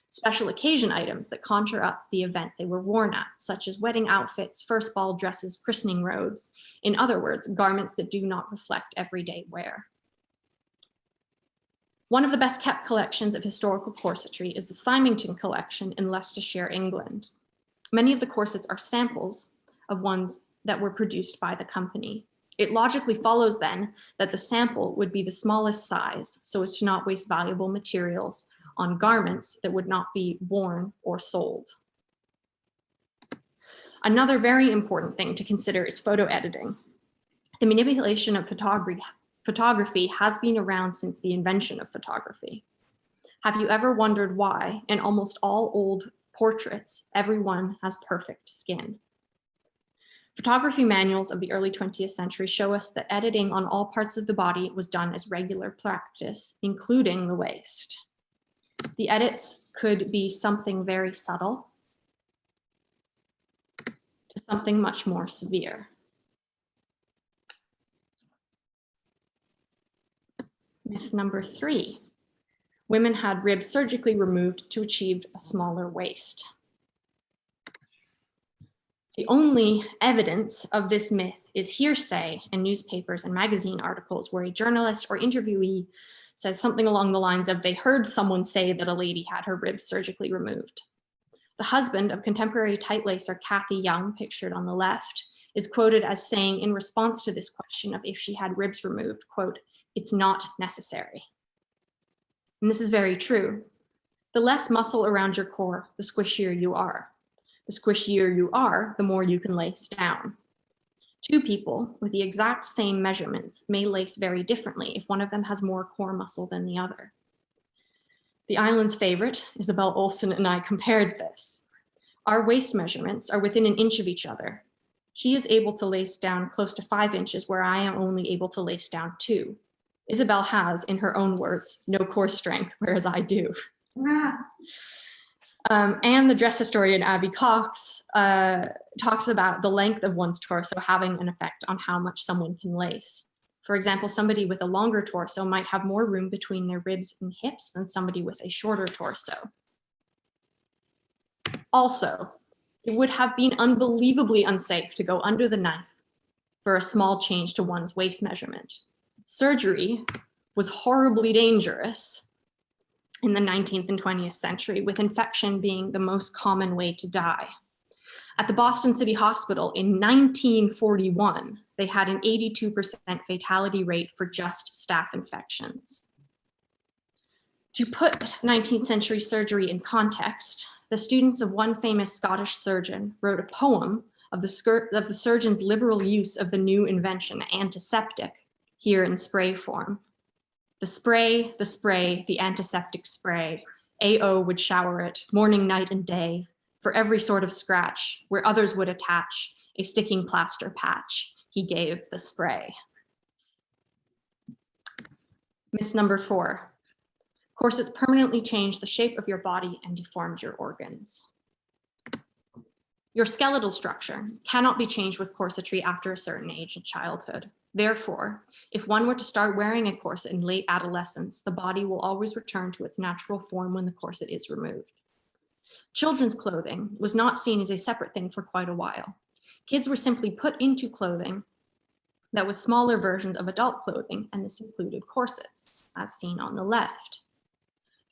special occasion items that conjure up the event they were worn at, such as wedding outfits, first ball dresses, christening robes. In other words, garments that do not reflect everyday wear." One of the best kept collections of historical corsetry is the Symington collection in Leicestershire, England. Many of the corsets are samples of ones that were produced by the company. It logically follows then that the sample would be the smallest size so as to not waste valuable materials on garments that would not be worn or sold. Another very important thing to consider is photo editing. The manipulation of photography has been around since the invention of photography. Have you ever wondered why, in almost all old portraits, everyone has perfect skin? Photography manuals of the early 20th century show us that editing on all parts of the body was done as regular practice, including the waist. The edits could be something very subtle to something much more severe. Myth number 3, women had ribs surgically removed to achieve a smaller waist. The only evidence of this myth is hearsay in newspapers and magazine articles where a journalist or interviewee says something along the lines of, they heard someone say that a lady had her ribs surgically removed. The husband of contemporary tight lacer Kathy Young, pictured on the left, is quoted as saying in response to this question of if she had ribs removed, quote, "It's not necessary." And this is very true. The less muscle around your core, the squishier you are. The squishier you are, the more you can lace down. Two people with the exact same measurements may lace very differently if one of them has more core muscle than the other. The island's favorite, Isabel Olsen, and I compared this. Our waist measurements are within an inch of each other. She is able to lace down close to 5 inches where I am only able to lace down 2. Isabel has, in her own words, no core strength, whereas I do. And the dress historian Abby Cox talks about the length of one's torso having an effect on how much someone can lace. For example, somebody with a longer torso might have more room between their ribs and hips than somebody with a shorter torso. Also, it would have been unbelievably unsafe to go under the knife for a small change to one's waist measurement. Surgery was horribly dangerous in the 19th and 20th century, with infection being the most common way to die. At the Boston City Hospital in 1941, they had an 82% fatality rate for just staph infections. To put 19th century surgery in context, the students of one famous Scottish surgeon wrote a poem of the surgeon's liberal use of the new invention, antiseptic, here in spray form. The spray, the antiseptic spray. AO would shower it, morning, night, and day, for every sort of scratch, where others would attach a sticking plaster patch. He gave the spray. Myth number 4. Corsets permanently change the shape of your body and deformed your organs. Your skeletal structure cannot be changed with corsetry after a certain age in childhood. Therefore, if one were to start wearing a corset in late adolescence, the body will always return to its natural form when the corset is removed. Children's clothing was not seen as a separate thing for quite a while. Kids were simply put into clothing that was smaller versions of adult clothing, and this included corsets, as seen on the left.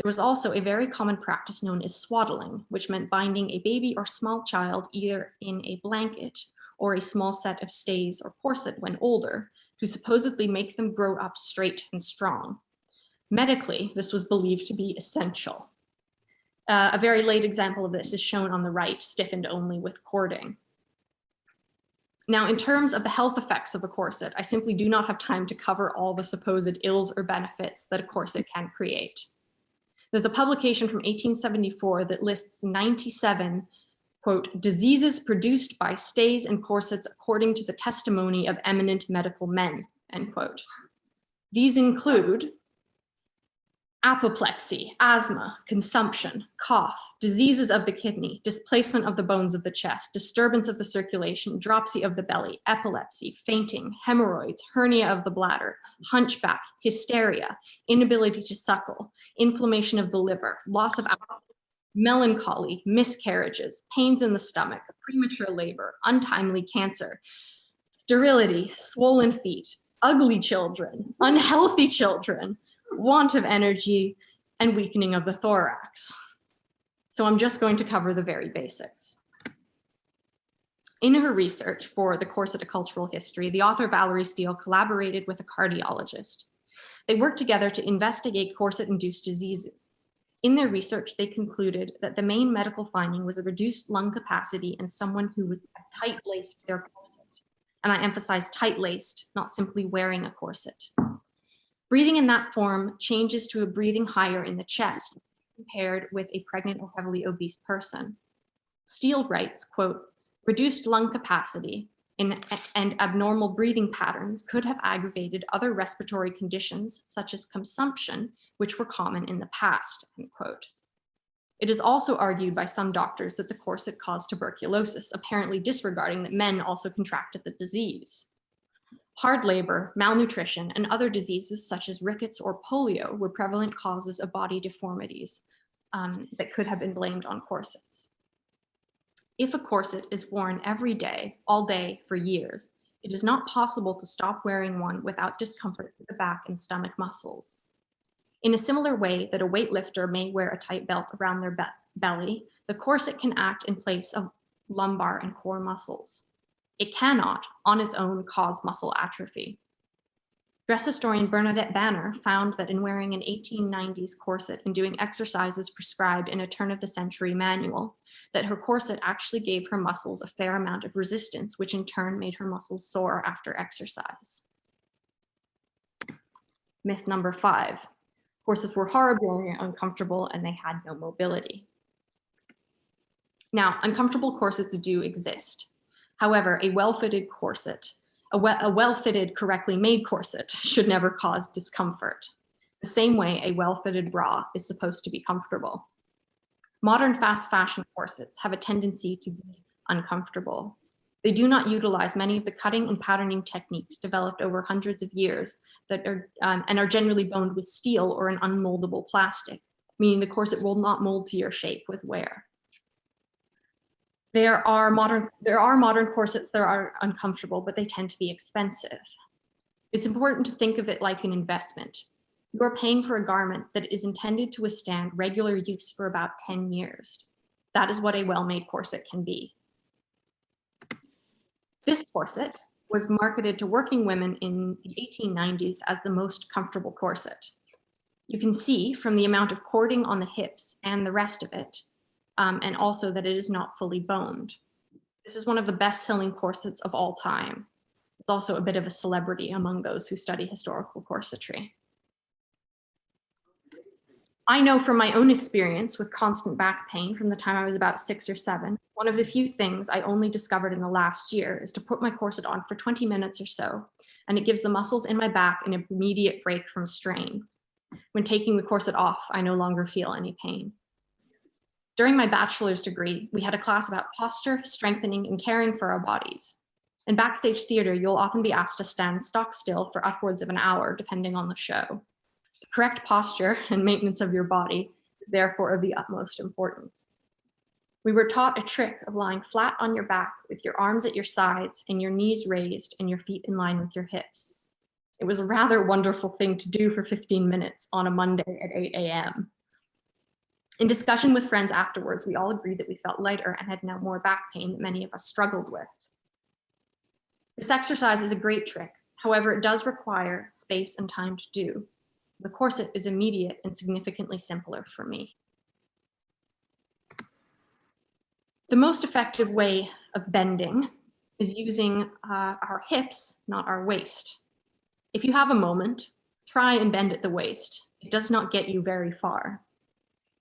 There was also a very common practice known as swaddling, which meant binding a baby or small child either in a blanket or a small set of stays or corset when older, to supposedly make them grow up straight and strong. Medically, this was believed to be essential. A very late example of this is shown on the right, stiffened only with cording. Now, in terms of the health effects of a corset, I simply do not have time to cover all the supposed ills or benefits that a corset can create. There's a publication from 1874 that lists 97, quote, diseases produced by stays and corsets according to the testimony of eminent medical men, end quote. These include apoplexy, asthma, consumption, cough, diseases of the kidney, displacement of the bones of the chest, disturbance of the circulation, dropsy of the belly, epilepsy, fainting, hemorrhoids, hernia of the bladder, hunchback, hysteria, inability to suckle, inflammation of the liver, loss of appetite, melancholy, miscarriages, pains in the stomach, premature labor, untimely cancer, sterility, swollen feet, ugly children, unhealthy children, want of energy, and weakening of the thorax. So I'm just going to cover the very basics. In her research for the Corset: A Cultural History, the author Valerie Steele collaborated with a cardiologist. They worked together to investigate corset-induced diseases. In their research, they concluded that the main medical finding was a reduced lung capacity in someone who was tight-laced their corset. And I emphasize tight-laced, not simply wearing a corset. Breathing in that form changes to a breathing higher in the chest compared with a pregnant or heavily obese person. Steele writes, quote, reduced lung capacity and abnormal breathing patterns could have aggravated other respiratory conditions such as consumption, which were common in the past, end quote. It is also argued by some doctors that the corset caused tuberculosis, apparently disregarding that men also contracted the disease. Hard labor, malnutrition, and other diseases such as rickets or polio were prevalent causes of body deformities that could have been blamed on corsets. If a corset is worn every day, all day, for years, it is not possible to stop wearing one without discomfort to the back and stomach muscles. In a similar way that a weightlifter may wear a tight belt around their belly, the corset can act in place of lumbar and core muscles. It cannot, on its own, cause muscle atrophy. Dress historian Bernadette Banner found that in wearing an 1890s corset and doing exercises prescribed in a turn-of-the-century manual, that her corset actually gave her muscles a fair amount of resistance, which in turn made her muscles sore after exercise. Myth number 5. Corsets were horribly uncomfortable and they had no mobility. Now, uncomfortable corsets do exist. However, a well-fitted corset, a well-fitted, correctly made corset should never cause discomfort. The same way a well-fitted bra is supposed to be comfortable. Modern fast fashion corsets have a tendency to be uncomfortable. They do not utilize many of the cutting and patterning techniques developed over hundreds of years that are generally boned with steel or an unmoldable plastic, meaning the corset will not mold to your shape with wear. There are modern corsets that are uncomfortable, but they tend to be expensive. It's important to think of it like an investment. You are paying for a garment that is intended to withstand regular use for about 10 years. That is what a well-made corset can be. This corset was marketed to working women in the 1890s as the most comfortable corset. You can see from the amount of cording on the hips and the rest of it, and also that it is not fully boned. This is one of the best-selling corsets of all time. It's also a bit of a celebrity among those who study historical corsetry. I know from my own experience with constant back pain from the time I was about 6 or 7, one of the few things I only discovered in the last year is to put my corset on for 20 minutes or so, and it gives the muscles in my back an immediate break from strain. When taking the corset off, I no longer feel any pain. During my bachelor's degree, we had a class about posture, strengthening, and caring for our bodies. In backstage theater, you'll often be asked to stand stock still for upwards of an hour, depending on the show. The correct posture and maintenance of your body is therefore of the utmost importance. We were taught a trick of lying flat on your back with your arms at your sides and your knees raised and your feet in line with your hips. It was a rather wonderful thing to do for 15 minutes on a Monday at 8 a.m. In discussion with friends afterwards, we all agreed that we felt lighter and had now more back pain that many of us struggled with. This exercise is a great trick. However, it does require space and time to do. The corset is immediate and significantly simpler for me. The most effective way of bending is using our hips, not our waist. If you have a moment, try and bend at the waist. It does not get you very far.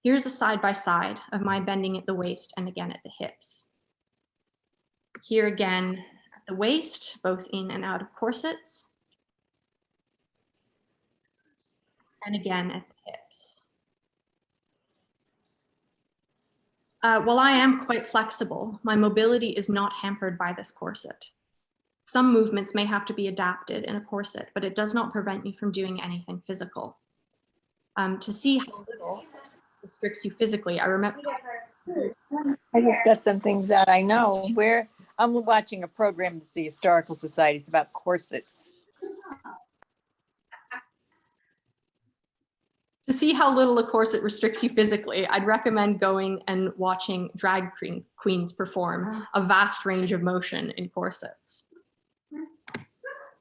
Here's a side-by-side of my bending at the waist and again at the hips. Here again at the waist, both in and out of corsets. And again at the hips. While I am quite flexible, my mobility is not hampered by this corset. Some movements may have to be adapted in a corset, but it does not prevent me from doing anything physical. To see how little restricts you physically, I remember. I just got some things that I know. Where I'm watching a program at the Historical Society. It's about corsets. To see how little a corset restricts you physically, I'd recommend going and watching drag queens perform a vast range of motion in corsets.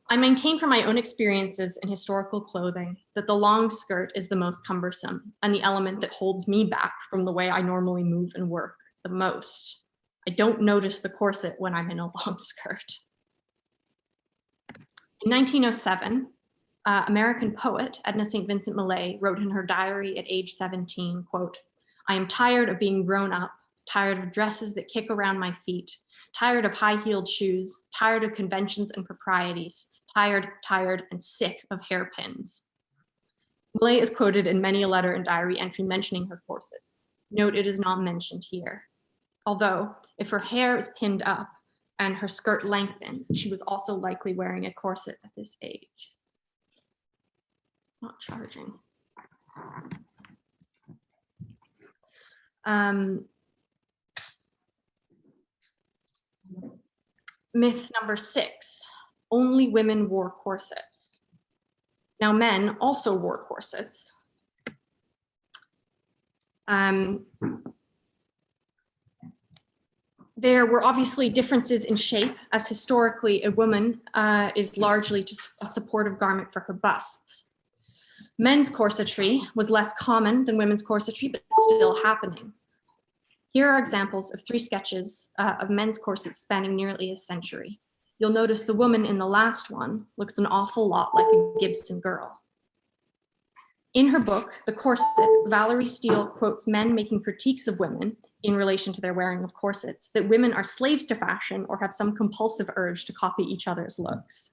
I maintain from my own experiences in historical clothing that the long skirt is the most cumbersome and the element that holds me back from the way I normally move and work the most. I don't notice the corset when I'm in a long skirt. In 1907, American poet Edna St. Vincent Millay wrote in her diary at age 17, quote, "I am tired of being grown up, tired of dresses that kick around my feet, tired of high-heeled shoes, tired of conventions and proprieties, tired, and sick of hairpins." Millay is quoted in many a letter and diary entry mentioning her corsets. Note it is not mentioned here. Although, if her hair is pinned up and her skirt lengthens, she was also likely wearing a corset at this age. Not charging. Myth number 6, only women wore corsets. Now men also wore corsets. There were obviously differences in shape, as historically a woman is largely just a supportive garment for her busts. Men's corsetry was less common than women's corsetry, but still happening. Here are examples of 3 sketches of men's corsets spanning nearly a century. You'll notice the woman in the last one looks an awful lot like a Gibson girl. In her book, The Corset, Valerie Steele quotes men making critiques of women in relation to their wearing of corsets, that women are slaves to fashion or have some compulsive urge to copy each other's looks.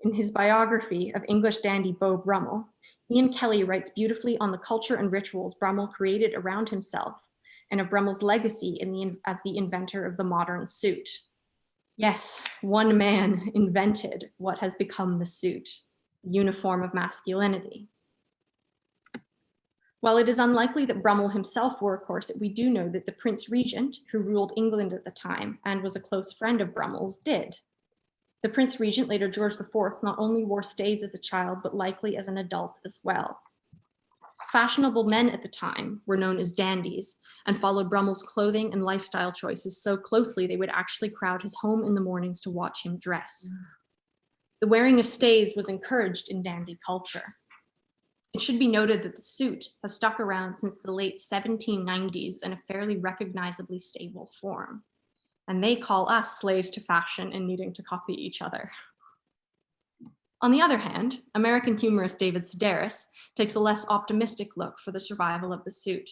In his biography of English dandy Beau Brummel, Ian Kelly writes beautifully on the culture and rituals Brummel created around himself and of Brummel's legacy as the inventor of the modern suit. Yes, one man invented what has become the suit, the uniform of masculinity. While it is unlikely that Brummel himself wore a corset, we do know that the Prince Regent, who ruled England at the time and was a close friend of Brummel's, did. The Prince Regent, later George IV, not only wore stays as a child, but likely as an adult as well. Fashionable men at the time were known as dandies and followed Brummel's clothing and lifestyle choices so closely they would actually crowd his home in the mornings to watch him dress. The wearing of stays was encouraged in dandy culture. It should be noted that the suit has stuck around since the late 1790s in a fairly recognizably stable form. And they call us slaves to fashion and needing to copy each other. On the other hand, American humorist David Sedaris takes a less optimistic look for the survival of the suit.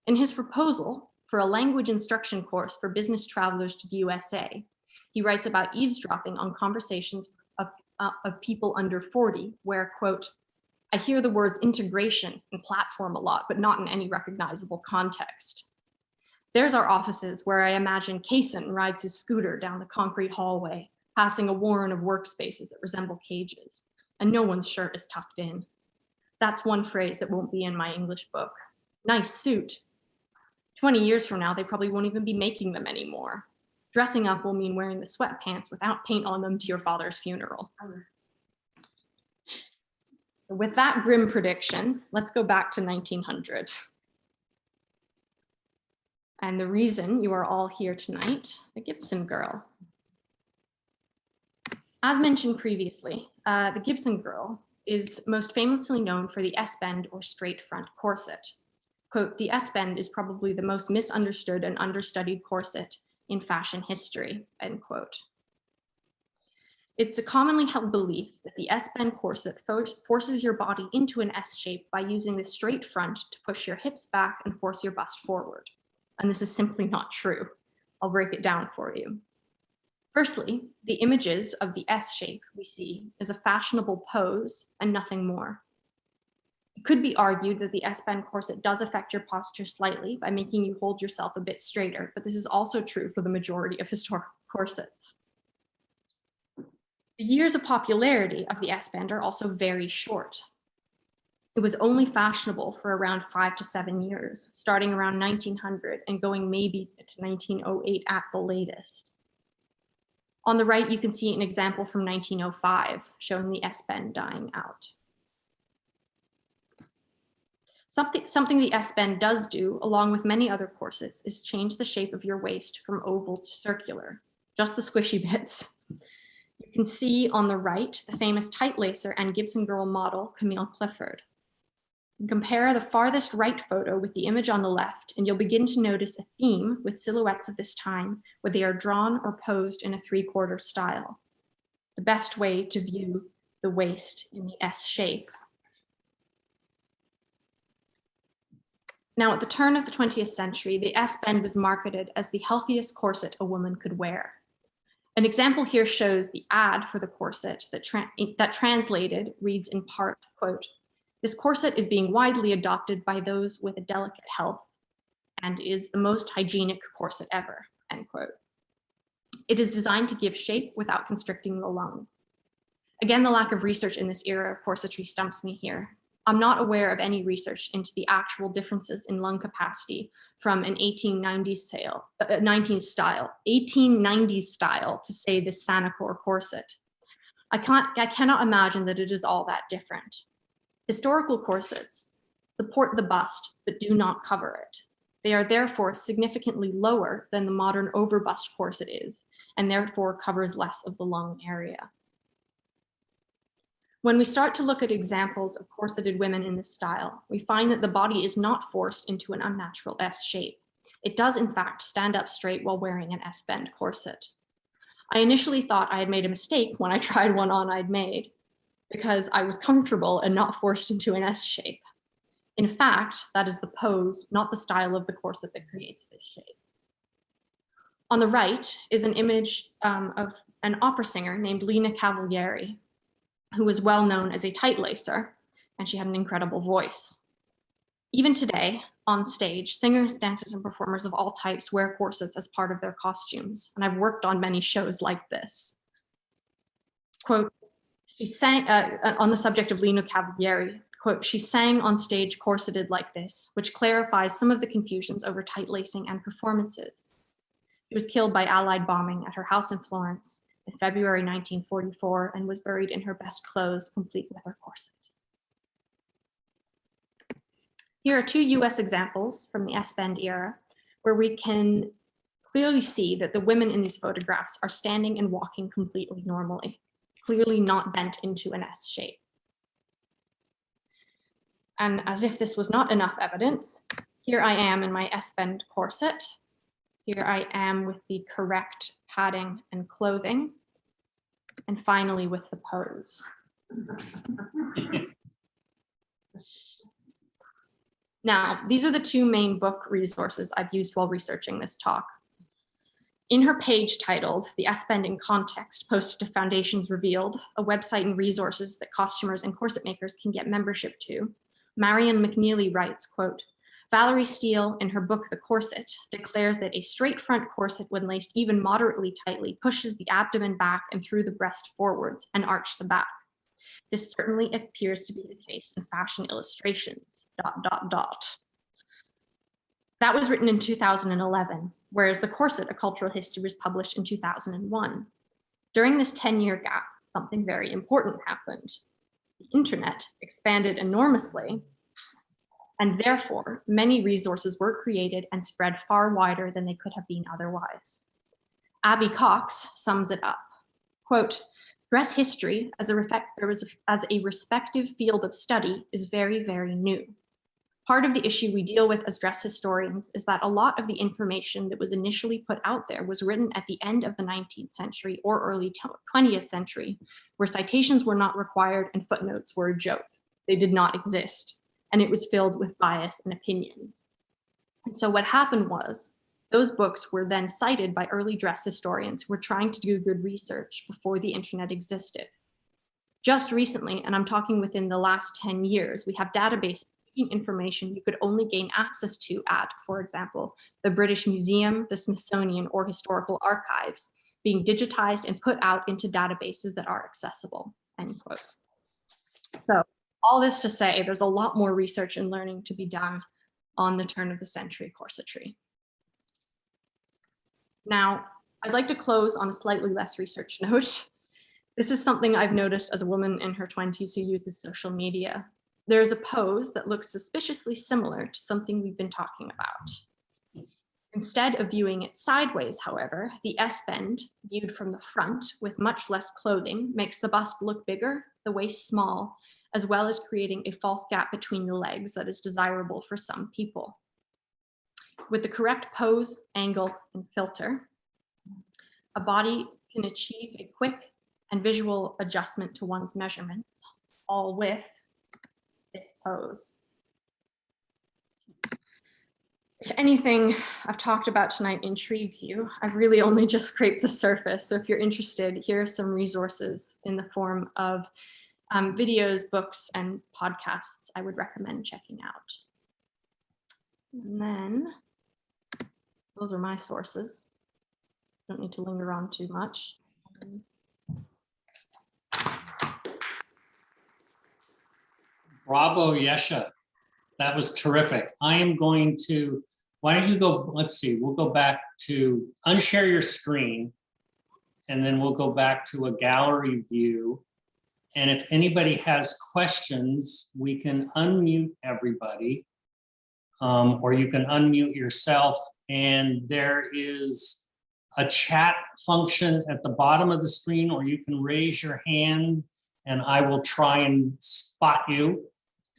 In his proposal for a language instruction course for business travelers to the USA, he writes about eavesdropping on conversations of people under 40, where, quote, "I hear the words integration and platform a lot, but not in any recognizable context. There's our offices where I imagine Kaysen rides his scooter down the concrete hallway, passing a warren of workspaces that resemble cages, and no one's shirt is tucked in. That's one phrase that won't be in my English book. Nice suit. 20 years from now, they probably won't even be making them anymore. Dressing up will mean wearing the sweatpants without paint on them to your father's funeral." With that grim prediction, let's go back to 1900. And the reason you are all here tonight, the Gibson girl. As mentioned previously, the Gibson girl is most famously known for the S-bend or straight front corset. Quote, the S-bend is probably the most misunderstood and understudied corset in fashion history, end quote. It's a commonly held belief that the S-bend corset forces your body into an S shape by using the straight front to push your hips back and force your bust forward. And this is simply not true. I'll break it down for you. Firstly, the images of the S shape we see is a fashionable pose and nothing more. It could be argued that the S-bend corset does affect your posture slightly by making you hold yourself a bit straighter, but this is also true for the majority of historical corsets. The years of popularity of the S-bend are also very short. It was only fashionable for around 5 to 7 years, starting around 1900 and going maybe to 1908 at the latest. On the right, you can see an example from 1905 showing the S-bend dying out. Something the S-bend does do, along with many other corsets, is change the shape of your waist from oval to circular, just the squishy bits. You can see on the right the famous tight lacer and Gibson girl model, Camille Clifford. Compare the farthest right photo with the image on the left, and you'll begin to notice a theme with silhouettes of this time where they are drawn or posed in a three-quarter style. The best way to view the waist in the S shape. Now, at the turn of the 20th century, the S-bend was marketed as the healthiest corset a woman could wear. An example here shows the ad for the corset that translated reads in part, quote, "This corset is being widely adopted by those with a delicate health and is the most hygienic corset ever," end quote. It is designed to give shape without constricting the lungs. Again, the lack of research in this era of corsetry stumps me here. I'm not aware of any research into the actual differences in lung capacity from an 1890s style to say the Sanacor corset. I cannot imagine that it is all that different. Historical corsets support the bust, but do not cover it. They are therefore significantly lower than the modern overbust corset is, and therefore covers less of the lung area. When we start to look at examples of corseted women in this style, we find that the body is not forced into an unnatural S shape. It does, in fact, stand up straight while wearing an S-bend corset. I initially thought I had made a mistake when I tried one on I'd made, because I was comfortable and not forced into an S shape. In fact, that is the pose, not the style of the corset that creates this shape. On the right is an image of an opera singer named Lena Cavalieri, who was well known as a tight lacer, and she had an incredible voice. Even today, on stage, singers, dancers, and performers of all types wear corsets as part of their costumes, and I've worked on many shows like this. Quote, she sang, on the subject of Lena Cavalieri, quote, "She sang on stage corseted like this, which clarifies some of the confusions over tight lacing and performances. She was killed by Allied bombing at her house in Florence in February 1944 and was buried in her best clothes, complete with her corset." Here are two US examples from the S-bend era where we can clearly see that the women in these photographs are standing and walking completely normally, clearly not bent into an S shape. And as if this was not enough evidence, here I am in my S-bend corset. Here I am with the correct padding and clothing. And finally with the pose. Now, these are the two main book resources I've used while researching this talk. In her page titled "The S-Bend in Context," posted to Foundations Revealed, a website and resources that costumers and corset makers can get membership to, Marion McNeely writes, quote, "Valerie Steele, in her book The Corset, declares that a straight front corset when laced even moderately tightly pushes the abdomen back and through the breast forwards and arch the back. This certainly appears to be the case in fashion illustrations, ... That was written in 2011, whereas The Corset, A Cultural History was published in 2001. During this 10-year gap, something very important happened. The internet expanded enormously, and therefore many resources were created and spread far wider than they could have been otherwise. Abby Cox sums it up, quote, "Dress history as a respective field of study is very, very new. Part of the issue we deal with as dress historians is that a lot of the information that was initially put out there was written at the end of the 19th century or early 20th century, where citations were not required and footnotes were a joke. They did not exist, and it was filled with bias and opinions. And so what happened was, those books were then cited by early dress historians who were trying to do good research before the internet existed. Just recently, and I'm talking within the last 10 years, we have databases information you could only gain access to at, for example, the British Museum, the Smithsonian, or historical archives, being digitized and put out into databases that are accessible, end quote. So all this to say, there's a lot more research and learning to be done on the turn of the century corsetry. Now, I'd like to close on a slightly less research note. This is something I've noticed as a woman in her 20s who uses social media. There's a pose that looks suspiciously similar to something we've been talking about. Instead of viewing it sideways, however, the S-bend, viewed from the front with much less clothing, makes the bust look bigger, the waist small, as well as creating a false gap between the legs that is desirable for some people. With the correct pose, angle, and filter, a body can achieve a quick and visual adjustment to one's measurements, all with this pose. If anything I've talked about tonight intrigues you, I've really only just scraped the surface. So if you're interested, here are some resources in the form of videos, books, and podcasts I would recommend checking out. And then those are my sources. Don't need to linger on too much. Bravo, Yesha. That was terrific. I am going to, why don't you go, let's see, we'll go back to unshare your screen, and then we'll go back to a gallery view. And if anybody has questions, we can unmute everybody, or you can unmute yourself. And there is a chat function at the bottom of the screen, or you can raise your hand and I will try and spot you.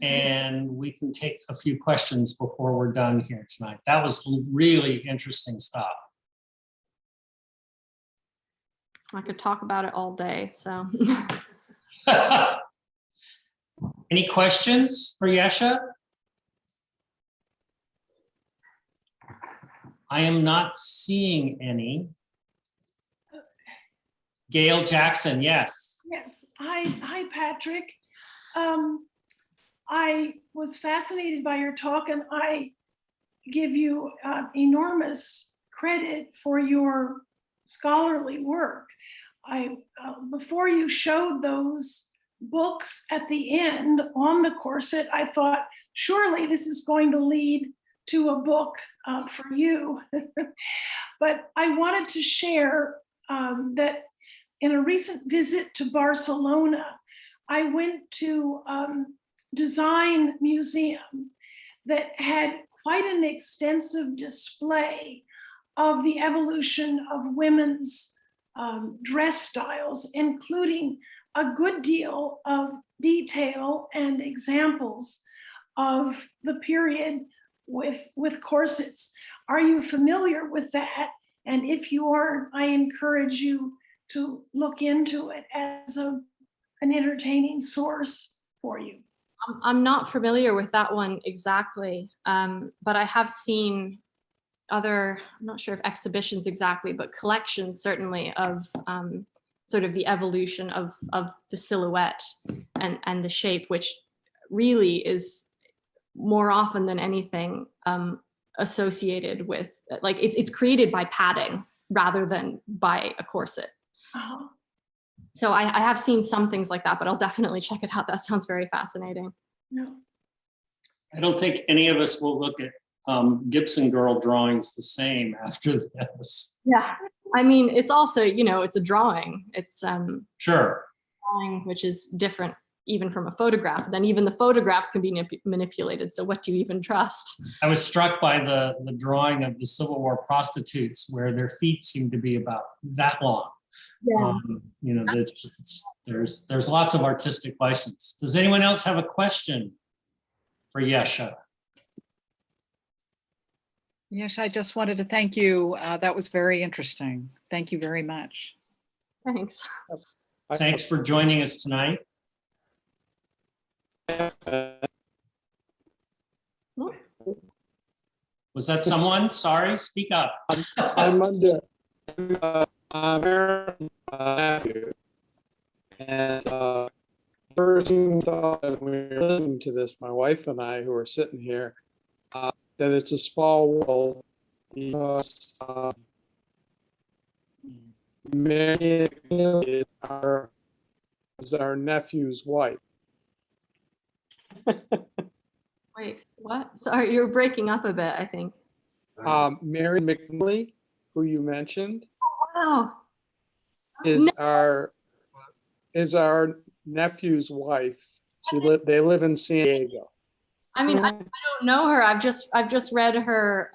And we can take a few questions before we're done here tonight. That was really interesting stuff. I could talk about it all day, so. Any questions for Yesha? I am not seeing any. Gail Jackson, yes. Yes. Hi, Patrick. I was fascinated by your talk, and I give you enormous credit for your scholarly work. Before you showed those books at the end on the corset, I thought, surely this is going to lead to a book for you. But I wanted to share that in a recent visit to Barcelona, I went to design museum that had quite an extensive display of the evolution of women's dress styles, including a good deal of detail and examples of the period with corsets. Are you familiar with that? And if you aren't, I encourage you to look into it as an entertaining source for you. I'm not familiar with that one exactly, but I have seen other, I'm not sure if exhibitions exactly, but collections certainly of sort of the evolution of the silhouette and the shape, which really is more often than anything associated with, like it's created by padding rather than by a corset. Uh-huh. So I have seen some things like that, but I'll definitely check it out. That sounds very fascinating. No. I don't think any of us will look at Gibson girl drawings the same after this. Yeah, I mean, it's also, you know, it's a drawing. It's Sure. drawing, which is different even from a photograph. Then even the photographs can be manipulated. So what do you even trust? I was struck by the drawing of the Civil War prostitutes where their feet seem to be about that long. Yeah. You know, there's lots of artistic license. Does anyone else have a question for Yesha? Yes, I just wanted to thank you. That was very interesting. Thank you very much. Thanks. Thanks for joining us tonight. Was that someone? Sorry, speak up. I'm under Aaron nephew. And first thought as we were listening to this, my wife and I, who are sitting here, that it's a small world because Mary is our nephew's wife. Wait, what? Sorry, you're breaking up a bit, I think. Mary McNeely, who you mentioned, Wow. is No. our nephew's wife. They live in San Diego. I mean, I don't know her. I've just read her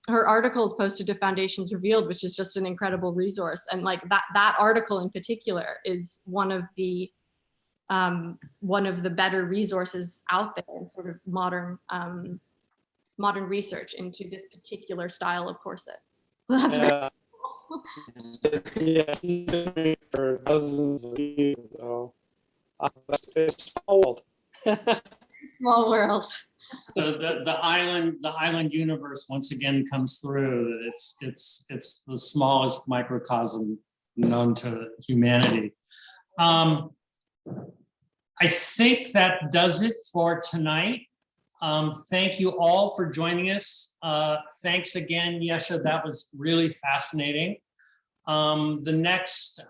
her articles posted to Foundations Revealed, which is just an incredible resource. And like that article in particular is one of the better resources out there in sort of modern research into this particular style of corset. So that's very cool. Yeah, he's been doing it for dozens of years, so it's old. Small world. The island universe once again comes through. It's the smallest microcosm known to humanity. I think that does it for tonight. Thank you all for joining us. Thanks again, Yesha. That was really fascinating. The next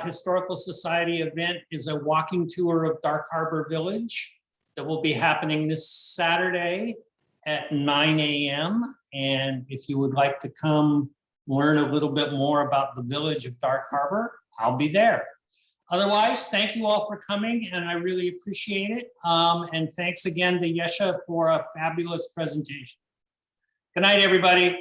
Historical Society event is a walking tour of Dark Harbor Village that will be happening this Saturday at 9 a.m. And if you would like to come learn a little bit more about the village of Dark Harbor, I'll be there. Otherwise, thank you all for coming, and I really appreciate it. And thanks again to Yesha for a fabulous presentation. Good night, everybody.